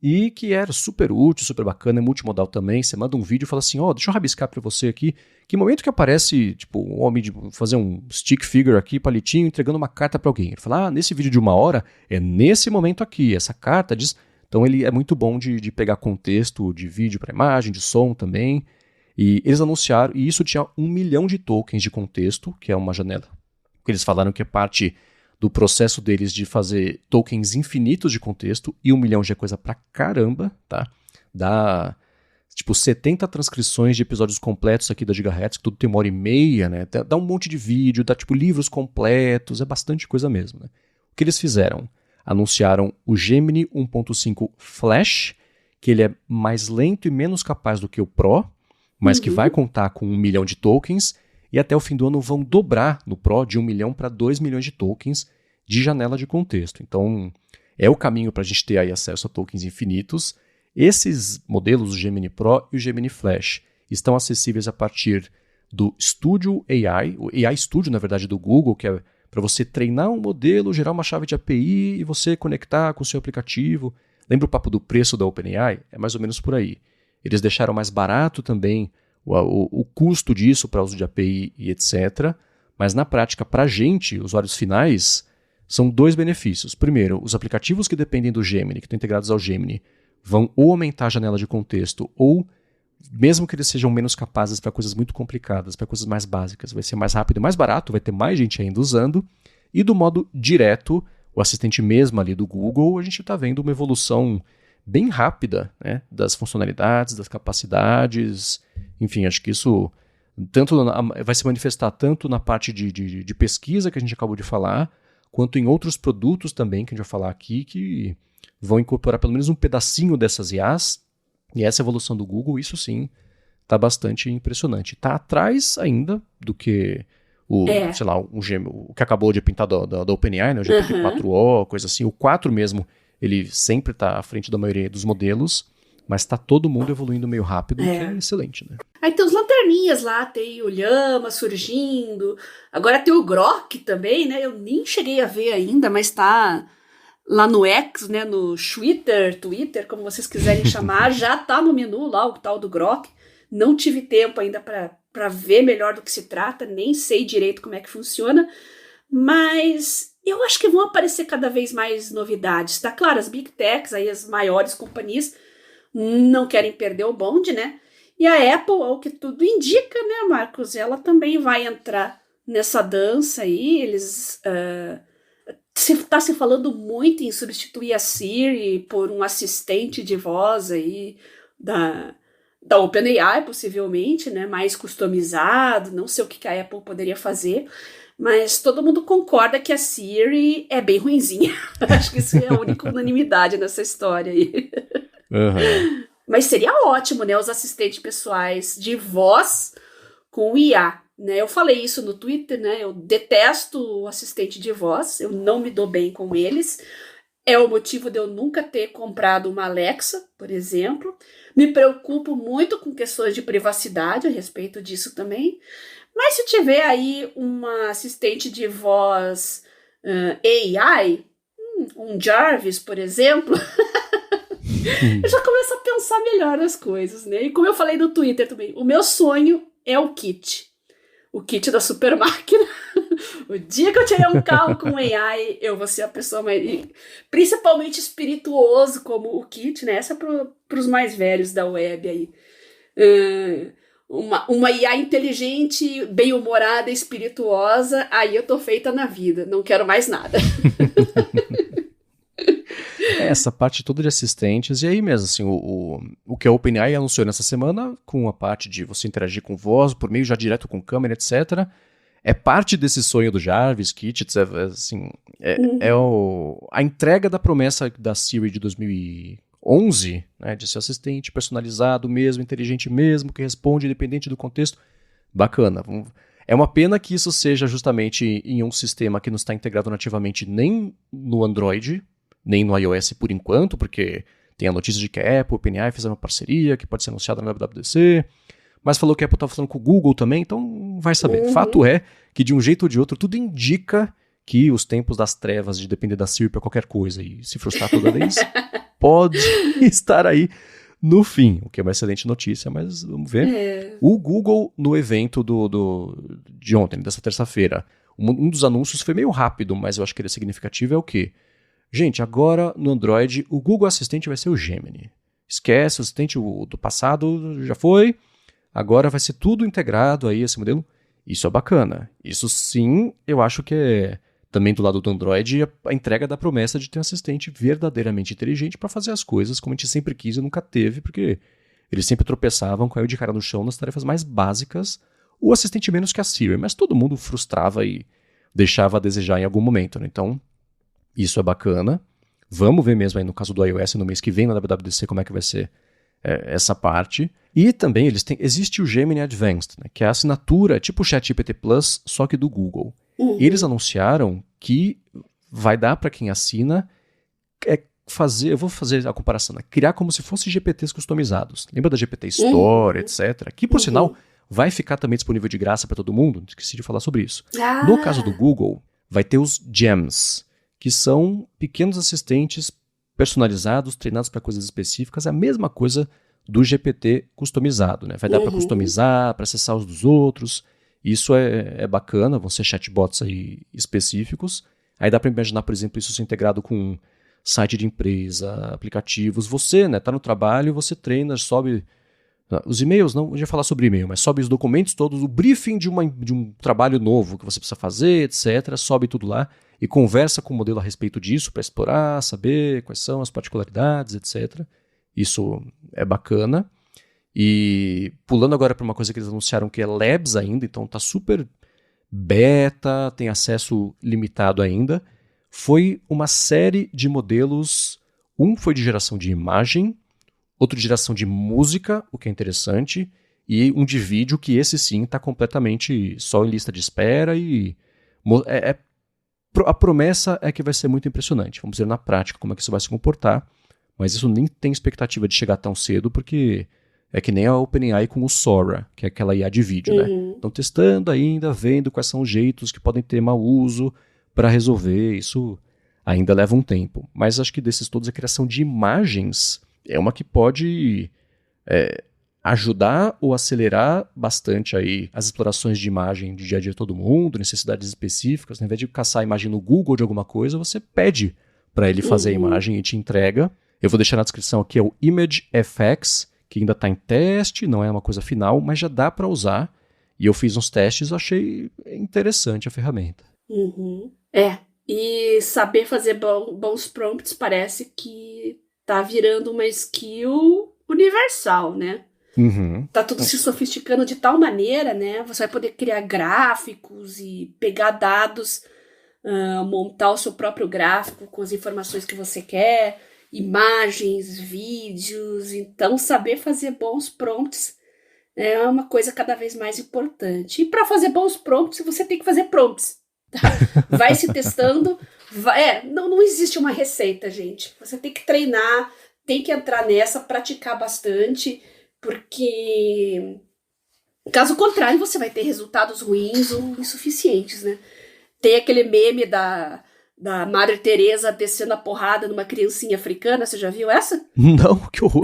e que era super útil, super bacana, é multimodal também. Você manda um vídeo e fala assim, deixa eu rabiscar pra você aqui, que momento que aparece, tipo, um homem fazer um stick figure aqui, palitinho, entregando uma carta pra alguém. Ele fala, nesse vídeo de 1 hora, é nesse momento aqui, essa carta diz... Então ele é muito bom de pegar contexto de vídeo pra imagem, de som também. E eles anunciaram, e isso tinha 1 milhão de tokens de contexto, que é uma janela, que eles falaram que é parte do processo deles de fazer tokens infinitos de contexto, e 1 milhão já é coisa pra caramba, tá? Dá, tipo, 70 transcrições de episódios completos aqui da Gigahertz, que tudo tem 1h30, né? Dá um monte de vídeo, dá, tipo, livros completos, é bastante coisa mesmo, né? O que eles fizeram? Anunciaram o Gemini 1.5 Flash, que ele é mais lento e menos capaz do que o Pro, mas que vai contar com 1 milhão de tokens, e até o fim do ano vão dobrar no Pro de 1 milhão para 2 milhões de tokens, de janela de contexto. Então, é o caminho para a gente ter aí acesso a tokens infinitos. Esses modelos, o Gemini Pro e o Gemini Flash, estão acessíveis a partir do Studio AI, o AI Studio, na verdade, do Google, que é para você treinar um modelo, gerar uma chave de API e você conectar com o seu aplicativo. Lembra o papo do preço da OpenAI? É mais ou menos por aí. Eles deixaram mais barato também o custo disso para uso de API e etc. Mas na prática, para a gente, usuários finais, são dois benefícios. Primeiro, os aplicativos que dependem do Gemini, que estão integrados ao Gemini, vão ou aumentar a janela de contexto ou, mesmo que eles sejam menos capazes para coisas muito complicadas, para coisas mais básicas, vai ser mais rápido e mais barato, vai ter mais gente ainda usando. E do modo direto, o assistente mesmo ali do Google, a gente está vendo uma evolução bem rápida, né, das funcionalidades, das capacidades. Enfim, acho que isso vai se manifestar tanto na parte de pesquisa que a gente acabou de falar, quanto em outros produtos também que a gente vai falar aqui, que vão incorporar pelo menos um pedacinho dessas IAs. E essa evolução do Google, isso sim, está bastante impressionante. Está atrás ainda do que sei lá, o que acabou de pintar da OpenAI, né, o GPT-4o, coisa assim. O 4 mesmo, ele sempre está à frente da maioria dos modelos, mas está todo mundo evoluindo meio rápido, que é excelente, né?
Aí tem os lanterninhas lá, tem o Llama surgindo, agora tem o Grok também, né? Eu nem cheguei a ver ainda, mas tá lá no X, né? No Twitter, como vocês quiserem chamar, já tá no menu lá o tal do Grok. Não tive tempo ainda para ver melhor do que se trata, nem sei direito como é que funciona, mas eu acho que vão aparecer cada vez mais novidades, tá? Claro, as Big Techs, aí as maiores companhias, não querem perder o bonde, né? E a Apple, ao que tudo indica, né, Marcos? Ela também vai entrar nessa dança aí. Eles tá se falando muito em substituir a Siri por um assistente de voz aí da OpenAI, possivelmente, né? Mais customizado. Não sei o que a Apple poderia fazer, mas todo mundo concorda que a Siri é bem ruinzinha. Acho que isso é a única unanimidade nessa história aí.
Uhum.
Mas seria ótimo, né, os assistentes pessoais de voz com IA, né? Eu falei isso no Twitter, né? Eu detesto o assistente de voz, eu não me dou bem com eles. É o motivo de eu nunca ter comprado uma Alexa, por exemplo. Me preocupo muito com questões de privacidade a respeito disso também. Mas se tiver aí uma assistente de voz AI, um Jarvis, por exemplo, eu já começo a pensar melhor nas coisas, né? E como eu falei no Twitter também, o meu sonho é o kit da super máquina. O dia que eu tiver um carro com AI, eu vou ser a pessoa mais, principalmente espirituoso como o kit, né? Essa é para os mais velhos da web aí. Uma IA inteligente, bem-humorada, espirituosa, aí eu tô feita na vida, não quero mais nada.
Essa parte toda de assistentes, e aí mesmo, assim, o que a OpenAI anunciou nessa semana, com a parte de você interagir com voz, por meio já direto com câmera, etc., é parte desse sonho do Jarvis, Kit, assim, a entrega da promessa da Siri de 2011, né, de ser assistente personalizado mesmo, inteligente mesmo, que responde independente do contexto. Bacana. É uma pena que isso seja justamente em um sistema que não está integrado nativamente nem no Android, nem no iOS por enquanto, porque tem a notícia de que a Apple e a OpenAI fizeram uma parceria que pode ser anunciada na WWDC, mas falou que a Apple estava falando com o Google também, então vai saber. Fato é que de um jeito ou de outro tudo indica que os tempos das trevas de depender da Siri para qualquer coisa e se frustrar toda vez pode estar aí no fim, o que é uma excelente notícia, mas vamos ver. O Google, no evento de ontem, dessa terça-feira, um dos anúncios foi meio rápido, mas eu acho que ele é significativo, é o quê? Gente, agora no Android, o Google Assistente vai ser o Gemini. Esquece, o assistente do passado já foi, agora vai ser tudo integrado aí, esse modelo. Isso é bacana. Isso sim, eu acho que é também do lado do Android a entrega da promessa de ter um assistente verdadeiramente inteligente para fazer as coisas como a gente sempre quis e nunca teve, porque eles sempre tropeçavam, caiu de cara no chão nas tarefas mais básicas, o assistente menos que a Siri, mas todo mundo frustrava e deixava a desejar em algum momento, né? Então, isso é bacana. Vamos ver mesmo aí no caso do iOS no mês que vem na WWDC como é que vai ser essa parte. E também existe o Gemini Advanced, né, que é a assinatura tipo o ChatGPT Plus, só que do Google. E eles anunciaram que vai dar para quem assina eu vou fazer a comparação, né? Criar como se fossem GPTs customizados. Lembra da GPT Store, etc. Que, por sinal, vai ficar também disponível de graça para todo mundo. Esqueci de falar sobre isso. No caso do Google, vai ter os Gems, que são pequenos assistentes personalizados, treinados para coisas específicas. É a mesma coisa do GPT customizado, né? Vai dar para customizar, para acessar os dos outros. Isso é bacana, vão ser chatbots aí específicos. Aí dá para imaginar, por exemplo, isso ser integrado com site de empresa, aplicativos. Você, né, tá no trabalho, você treina, sobe os e-mails, não, eu ia falar sobre e-mail, mas sobe os documentos todos, o briefing de um trabalho novo que você precisa fazer, etc. Sobe tudo lá e conversa com o modelo a respeito disso para explorar, saber quais são as particularidades, etc. Isso é bacana. E pulando agora para uma coisa que eles anunciaram que é Labs ainda, então tá super beta, tem acesso limitado ainda. Foi uma série de modelos, um foi de geração de imagem, outro de geração de música, o que é interessante, e um de vídeo que esse sim está completamente só em lista de espera e a promessa é que vai ser muito impressionante. Vamos ver na prática como é que isso vai se comportar, mas isso nem tem expectativa de chegar tão cedo, porque é que nem a OpenAI com o Sora, que é aquela IA de vídeo, né? Estão testando ainda, vendo quais são os jeitos que podem ter mau uso para resolver. Isso ainda leva um tempo. Mas acho que desses todos, a criação de imagens é uma que pode ajudar ou acelerar bastante aí as explorações de imagem do dia a dia de todo mundo, necessidades específicas. Ao invés de caçar a imagem no Google de alguma coisa, você pede para ele fazer a imagem e te entrega. Eu vou deixar na descrição aqui, é o ImageFX, que ainda está em teste, não é uma coisa final, mas já dá para usar. E eu fiz uns testes e achei interessante a ferramenta.
E saber fazer bons prompts parece que tá virando uma skill universal, né? Tá tudo se sofisticando de tal maneira, né? Você vai poder criar gráficos e pegar dados, montar o seu próprio gráfico com as informações que você quer, imagens, vídeos. Então, saber fazer bons prompts é uma coisa cada vez mais importante. E para fazer bons prompts, você tem que fazer prompts. Vai se testando. Não existe uma receita, gente. Você tem que treinar, tem que entrar nessa, praticar bastante, porque caso contrário, você vai ter resultados ruins ou insuficientes, né? Tem aquele meme da Madre Teresa descendo a porrada numa criancinha africana, você já viu essa?
Não, que horror.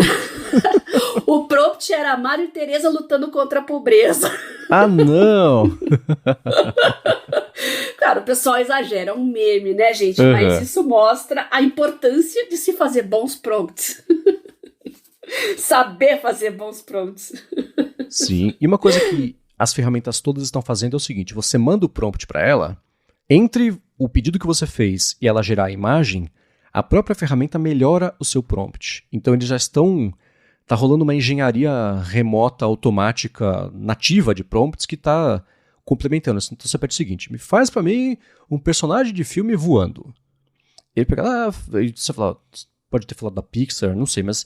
O prompt era a Madre Teresa lutando contra a pobreza.
Ah, não!
Claro, o pessoal exagera, é um meme, né, gente? Mas isso mostra a importância de se fazer bons prompts. Saber fazer bons prompts.
Sim, e uma coisa que as ferramentas todas estão fazendo é o seguinte, você manda o prompt para ela, entre o pedido que você fez e ela gerar a imagem, a própria ferramenta melhora o seu prompt. Então eles já estão... Tá rolando uma engenharia remota, automática, nativa de prompts que está complementando. Então você pede o seguinte, me faz para mim um personagem de filme voando. Ele pega, você fala, pode ter falado da Pixar, não sei, mas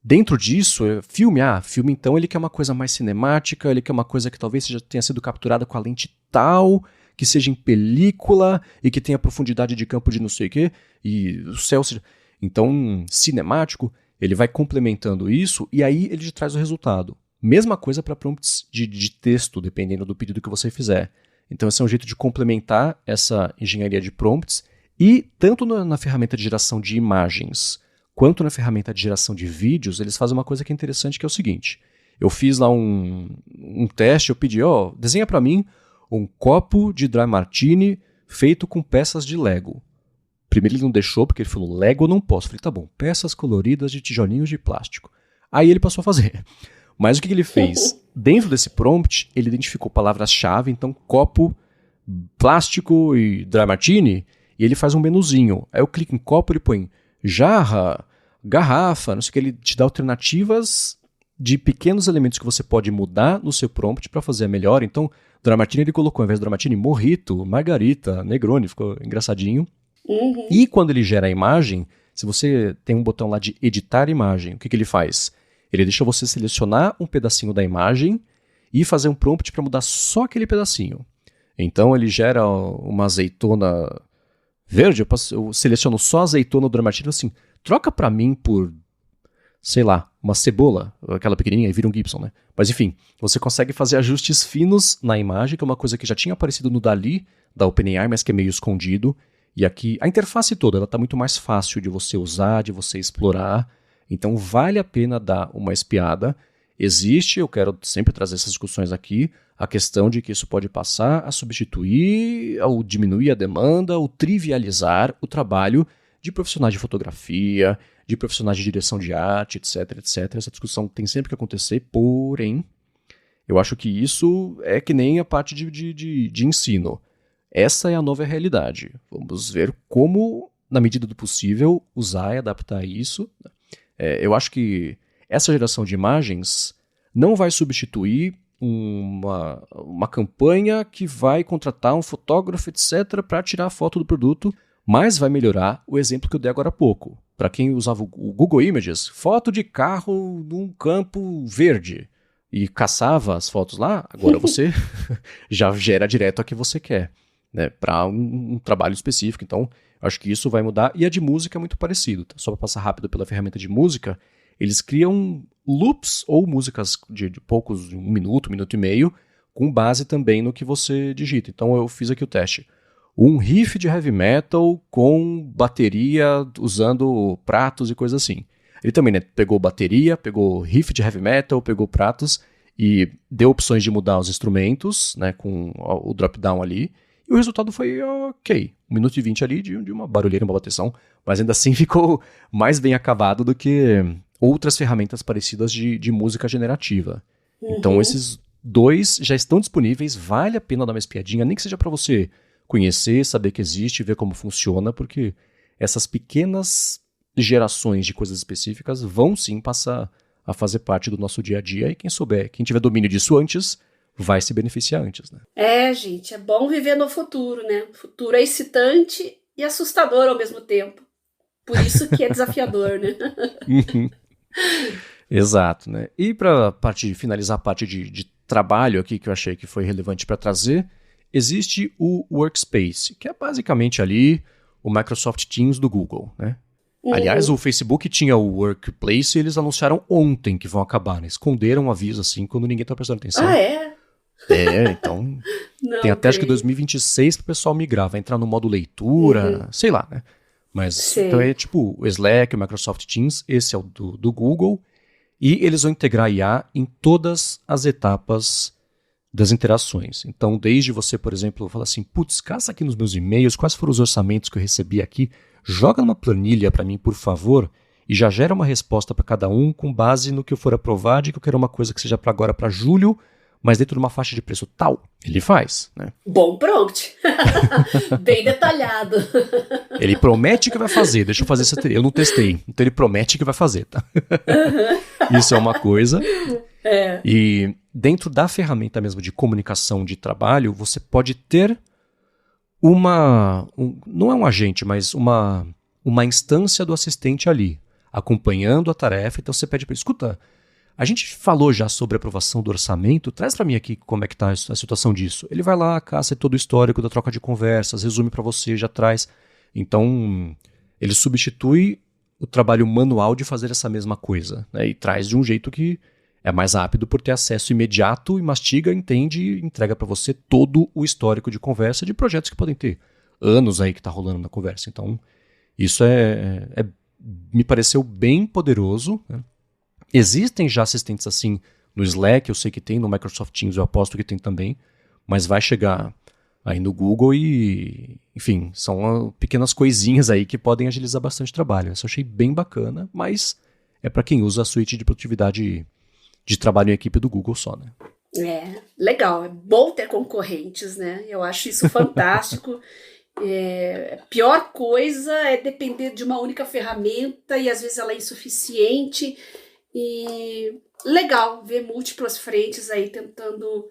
dentro disso, filme então ele quer uma coisa mais cinemática, ele quer uma coisa que talvez já tenha sido capturada com a lente tal, que seja em película e que tenha profundidade de campo de não sei o quê, e o céu seja... Então, cinemático, ele vai complementando isso e aí ele te traz o resultado. Mesma coisa para prompts de texto, dependendo do pedido que você fizer. Então esse é um jeito de complementar essa engenharia de prompts e tanto na ferramenta de geração de imagens quanto na ferramenta de geração de vídeos, eles fazem uma coisa que é interessante, que é o seguinte. Eu fiz lá um teste, eu pedi, desenha para mim um copo de dry martini feito com peças de Lego. Primeiro ele não deixou, porque ele falou, Lego eu não posso. Eu falei, tá bom, peças coloridas de tijolinhos de plástico. Aí ele passou a fazer. Mas o que ele fez? Dentro desse prompt, ele identificou palavras-chave, então copo, plástico e dry martini, e ele faz um menuzinho. Aí eu clico em copo, ele põe jarra, garrafa, não sei o que, ele te dá alternativas de pequenos elementos que você pode mudar no seu prompt para fazer a melhor. Então, dry martini ele colocou, ao invés de dry martini, mojito, margarita, negroni, ficou engraçadinho. E quando ele gera a imagem, se você tem um botão lá de editar imagem, o que ele faz? Ele deixa você selecionar um pedacinho da imagem e fazer um prompt para mudar só aquele pedacinho. Então ele gera uma azeitona verde, eu seleciono só azeitona do Martino, assim, troca pra mim por, sei lá, uma cebola, aquela pequenininha, e vira um Gibson, né? Mas enfim, você consegue fazer ajustes finos na imagem, que é uma coisa que já tinha aparecido no DALL-E, da OpenAI, mas que é meio escondido. E aqui, a interface toda, ela tá muito mais fácil de você usar, de você explorar. Então vale a pena dar uma espiada. Existe, eu quero sempre trazer essas discussões aqui, a questão de que isso pode passar a substituir, ou diminuir a demanda, ou trivializar o trabalho de profissionais de fotografia, de profissionais de direção de arte, etc, etc. Essa discussão tem sempre que acontecer, porém, eu acho que isso é que nem a parte de ensino. Essa é a nova realidade. Vamos ver como, na medida do possível, usar e adaptar isso. Eu acho que essa geração de imagens não vai substituir uma campanha que vai contratar um fotógrafo, etc., para tirar a foto do produto, mas vai melhorar o exemplo que eu dei agora há pouco. Para quem usava o Google Images, foto de carro num campo verde, e caçava as fotos lá, agora você já gera direto a que você quer, né, para um trabalho específico. Então, acho que isso vai mudar. E a de música é muito parecido. Tá? Só para passar rápido pela ferramenta de música, eles criam loops ou músicas de poucos, 1 minuto e meio, com base também no que você digita. Então eu fiz aqui o teste. Um riff de heavy metal com bateria usando pratos e coisas assim. Ele também, né, pegou bateria, pegou riff de heavy metal, pegou pratos e deu opções de mudar os instrumentos, né, com o drop-down ali. E o resultado foi ok. 1 minuto e 20 ali de uma barulheira, uma bateção, mas ainda assim ficou mais bem acabado do que outras ferramentas parecidas de música generativa. Então esses dois já estão disponíveis, vale a pena dar uma espiadinha, nem que seja para você conhecer, saber que existe, ver como funciona, porque essas pequenas gerações de coisas específicas vão sim passar a fazer parte do nosso dia a dia, e quem souber, quem tiver domínio disso antes, vai se beneficiar antes, né?
Gente, é bom viver no futuro, né? O futuro é excitante e assustador ao mesmo tempo. Por isso que é desafiador, né?
Exato, né? E para finalizar a parte de trabalho aqui, que eu achei que foi relevante para trazer, existe o Workspace, que é basicamente ali o Microsoft Teams do Google, né? Aliás, o Facebook tinha o Workplace e eles anunciaram ontem que vão acabar, né? Esconderam um aviso assim quando ninguém tá prestando atenção.
Ah, é?
Então
Não,
tem até acho que 2026 pro pessoal migrar, vai entrar no modo leitura, sei lá, né? Mas
Sei.
então é tipo o Slack, o Microsoft Teams, esse é o do Google, e eles vão integrar IA em todas as etapas das interações. Então, desde você, por exemplo, falar assim, putz, caça aqui nos meus e-mails, quais foram os orçamentos que eu recebi aqui, joga numa planilha para mim, por favor, e já gera uma resposta para cada um com base no que eu for aprovado, e que eu quero uma coisa que seja para agora, para julho, mas dentro de uma faixa de preço tal. Ele faz, né?
Bom prompt. Bem detalhado.
Ele promete que vai fazer, deixa eu fazer essa teoria. Eu não testei, então ele promete que vai fazer, tá? Isso é uma coisa. E dentro da ferramenta mesmo de comunicação de trabalho, você pode ter não é um agente, mas uma instância do assistente ali, acompanhando a tarefa. Então você pede para ele, escuta, a gente falou já sobre a aprovação do orçamento, traz para mim aqui como é que está a situação disso. Ele vai lá, caça todo o histórico da troca de conversas, resume para você, já traz. Então, ele substitui o trabalho manual de fazer essa mesma coisa, né, e traz de um jeito que é mais rápido por ter acesso imediato e mastiga, entende e entrega para você todo o histórico de conversa de projetos que podem ter anos aí que está rolando na conversa. Então, isso me pareceu bem poderoso, né? Existem já assistentes assim no Slack, eu sei que tem, no Microsoft Teams eu aposto que tem também, mas vai chegar aí no Google e, enfim, são pequenas coisinhas aí que podem agilizar bastante trabalho. Isso eu achei bem bacana, mas é para quem usa a suíte de produtividade de trabalho em equipe do Google só, né?
Legal, é bom ter concorrentes, né? Eu acho isso fantástico. A pior coisa é depender de uma única ferramenta e às vezes ela é insuficiente. E legal ver múltiplas frentes aí tentando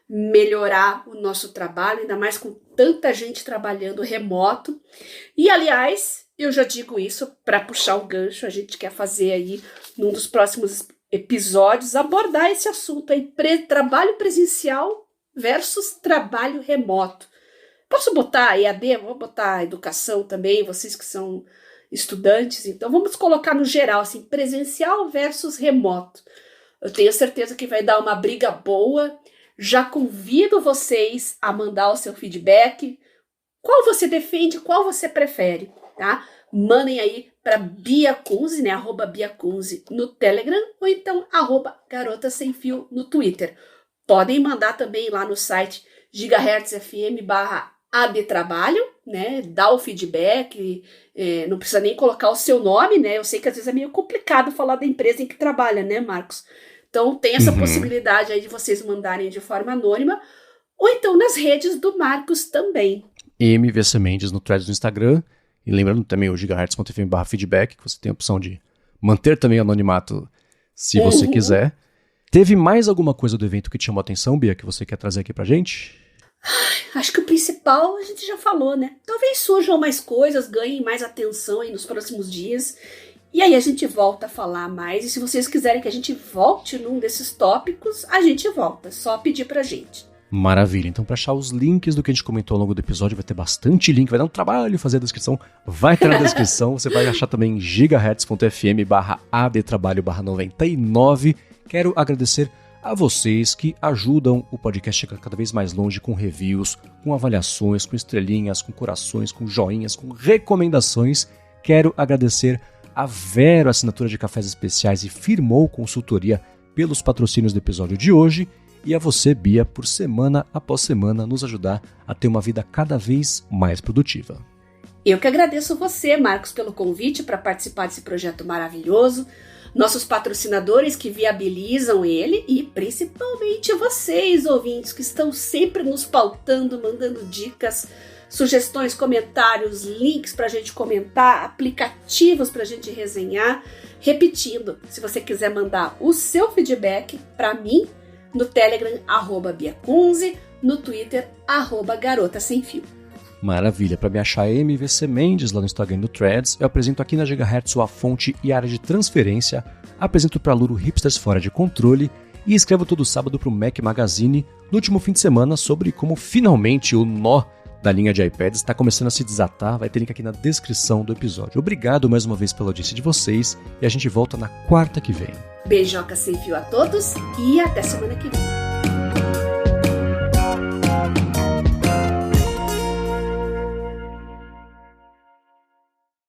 melhorar o nosso trabalho, ainda mais com tanta gente trabalhando remoto. E, aliás, eu já digo isso para puxar o gancho, a gente quer fazer aí, num dos próximos episódios, abordar esse assunto aí, trabalho presencial versus trabalho remoto. Posso botar EAD? Vou botar educação também, vocês que são estudantes. Então, vamos colocar no geral, assim, presencial versus remoto. Eu tenho certeza que vai dar uma briga boa. Já convido vocês a mandar o seu feedback. Qual você defende, qual você prefere, tá? Mandem aí para Bia Kunze, né? @BiaKunze no Telegram ou então @Garota Sem Fio no Twitter. Podem mandar também lá no site gigahertzfm/abtrabalho, né? Dá o feedback, não precisa nem colocar o seu nome, né? Eu sei que às vezes é meio complicado falar da empresa em que trabalha, né, Marcos? Então tem essa possibilidade aí de vocês mandarem de forma anônima ou então nas redes do Marcos também.
MVC Mendes no Threads do Instagram. E lembrando também o gigahertz.fm/feedback, que você tem a opção de manter também o anonimato se você quiser. Teve mais alguma coisa do evento que te chamou a atenção, Bia, que você quer trazer aqui pra gente?
Acho que o principal a gente já falou, né? Talvez surjam mais coisas, ganhem mais atenção aí nos próximos dias. E aí a gente volta a falar mais. E se vocês quiserem que a gente volte num desses tópicos, a gente volta. Só pedir pra gente.
Maravilha. Então, para achar os links do que a gente comentou ao longo do episódio, vai ter bastante link. Vai dar um trabalho fazer a descrição. Vai ter na descrição. Você vai achar também gigahertz.fm/abtrabalho/99. Quero agradecer a vocês que ajudam o podcast a chegar cada vez mais longe com reviews, com avaliações, com estrelinhas, com corações, com joinhas, com recomendações. Quero agradecer a Vero, assinatura de cafés especiais e Firmou Consultoria pelos patrocínios do episódio de hoje. E a você, Bia, por semana após semana nos ajudar a ter uma vida cada vez mais produtiva.
Eu que agradeço você, Marcos, pelo convite para participar desse projeto maravilhoso, nossos patrocinadores que viabilizam ele e principalmente vocês, ouvintes, que estão sempre nos pautando, mandando dicas, sugestões, comentários, links para a gente comentar, aplicativos para a gente resenhar. Repetindo, se você quiser mandar o seu feedback para mim, no Telegram, @BiaKunze, no Twitter, @Garota Sem Fio.
Maravilha, para me achar MVC Mendes lá no Instagram e no Threads, eu apresento aqui na Gigahertz a fonte e área de transferência, apresento para Luro Hipsters Fora de Controle e escrevo todo sábado para o Mac Magazine no último fim de semana sobre como finalmente o nó da linha de iPads está começando a se desatar. Vai ter link aqui na descrição do episódio. Obrigado mais uma vez pela audiência de vocês e a gente volta na quarta que vem.
Beijoca sem fio a todos e até semana que vem.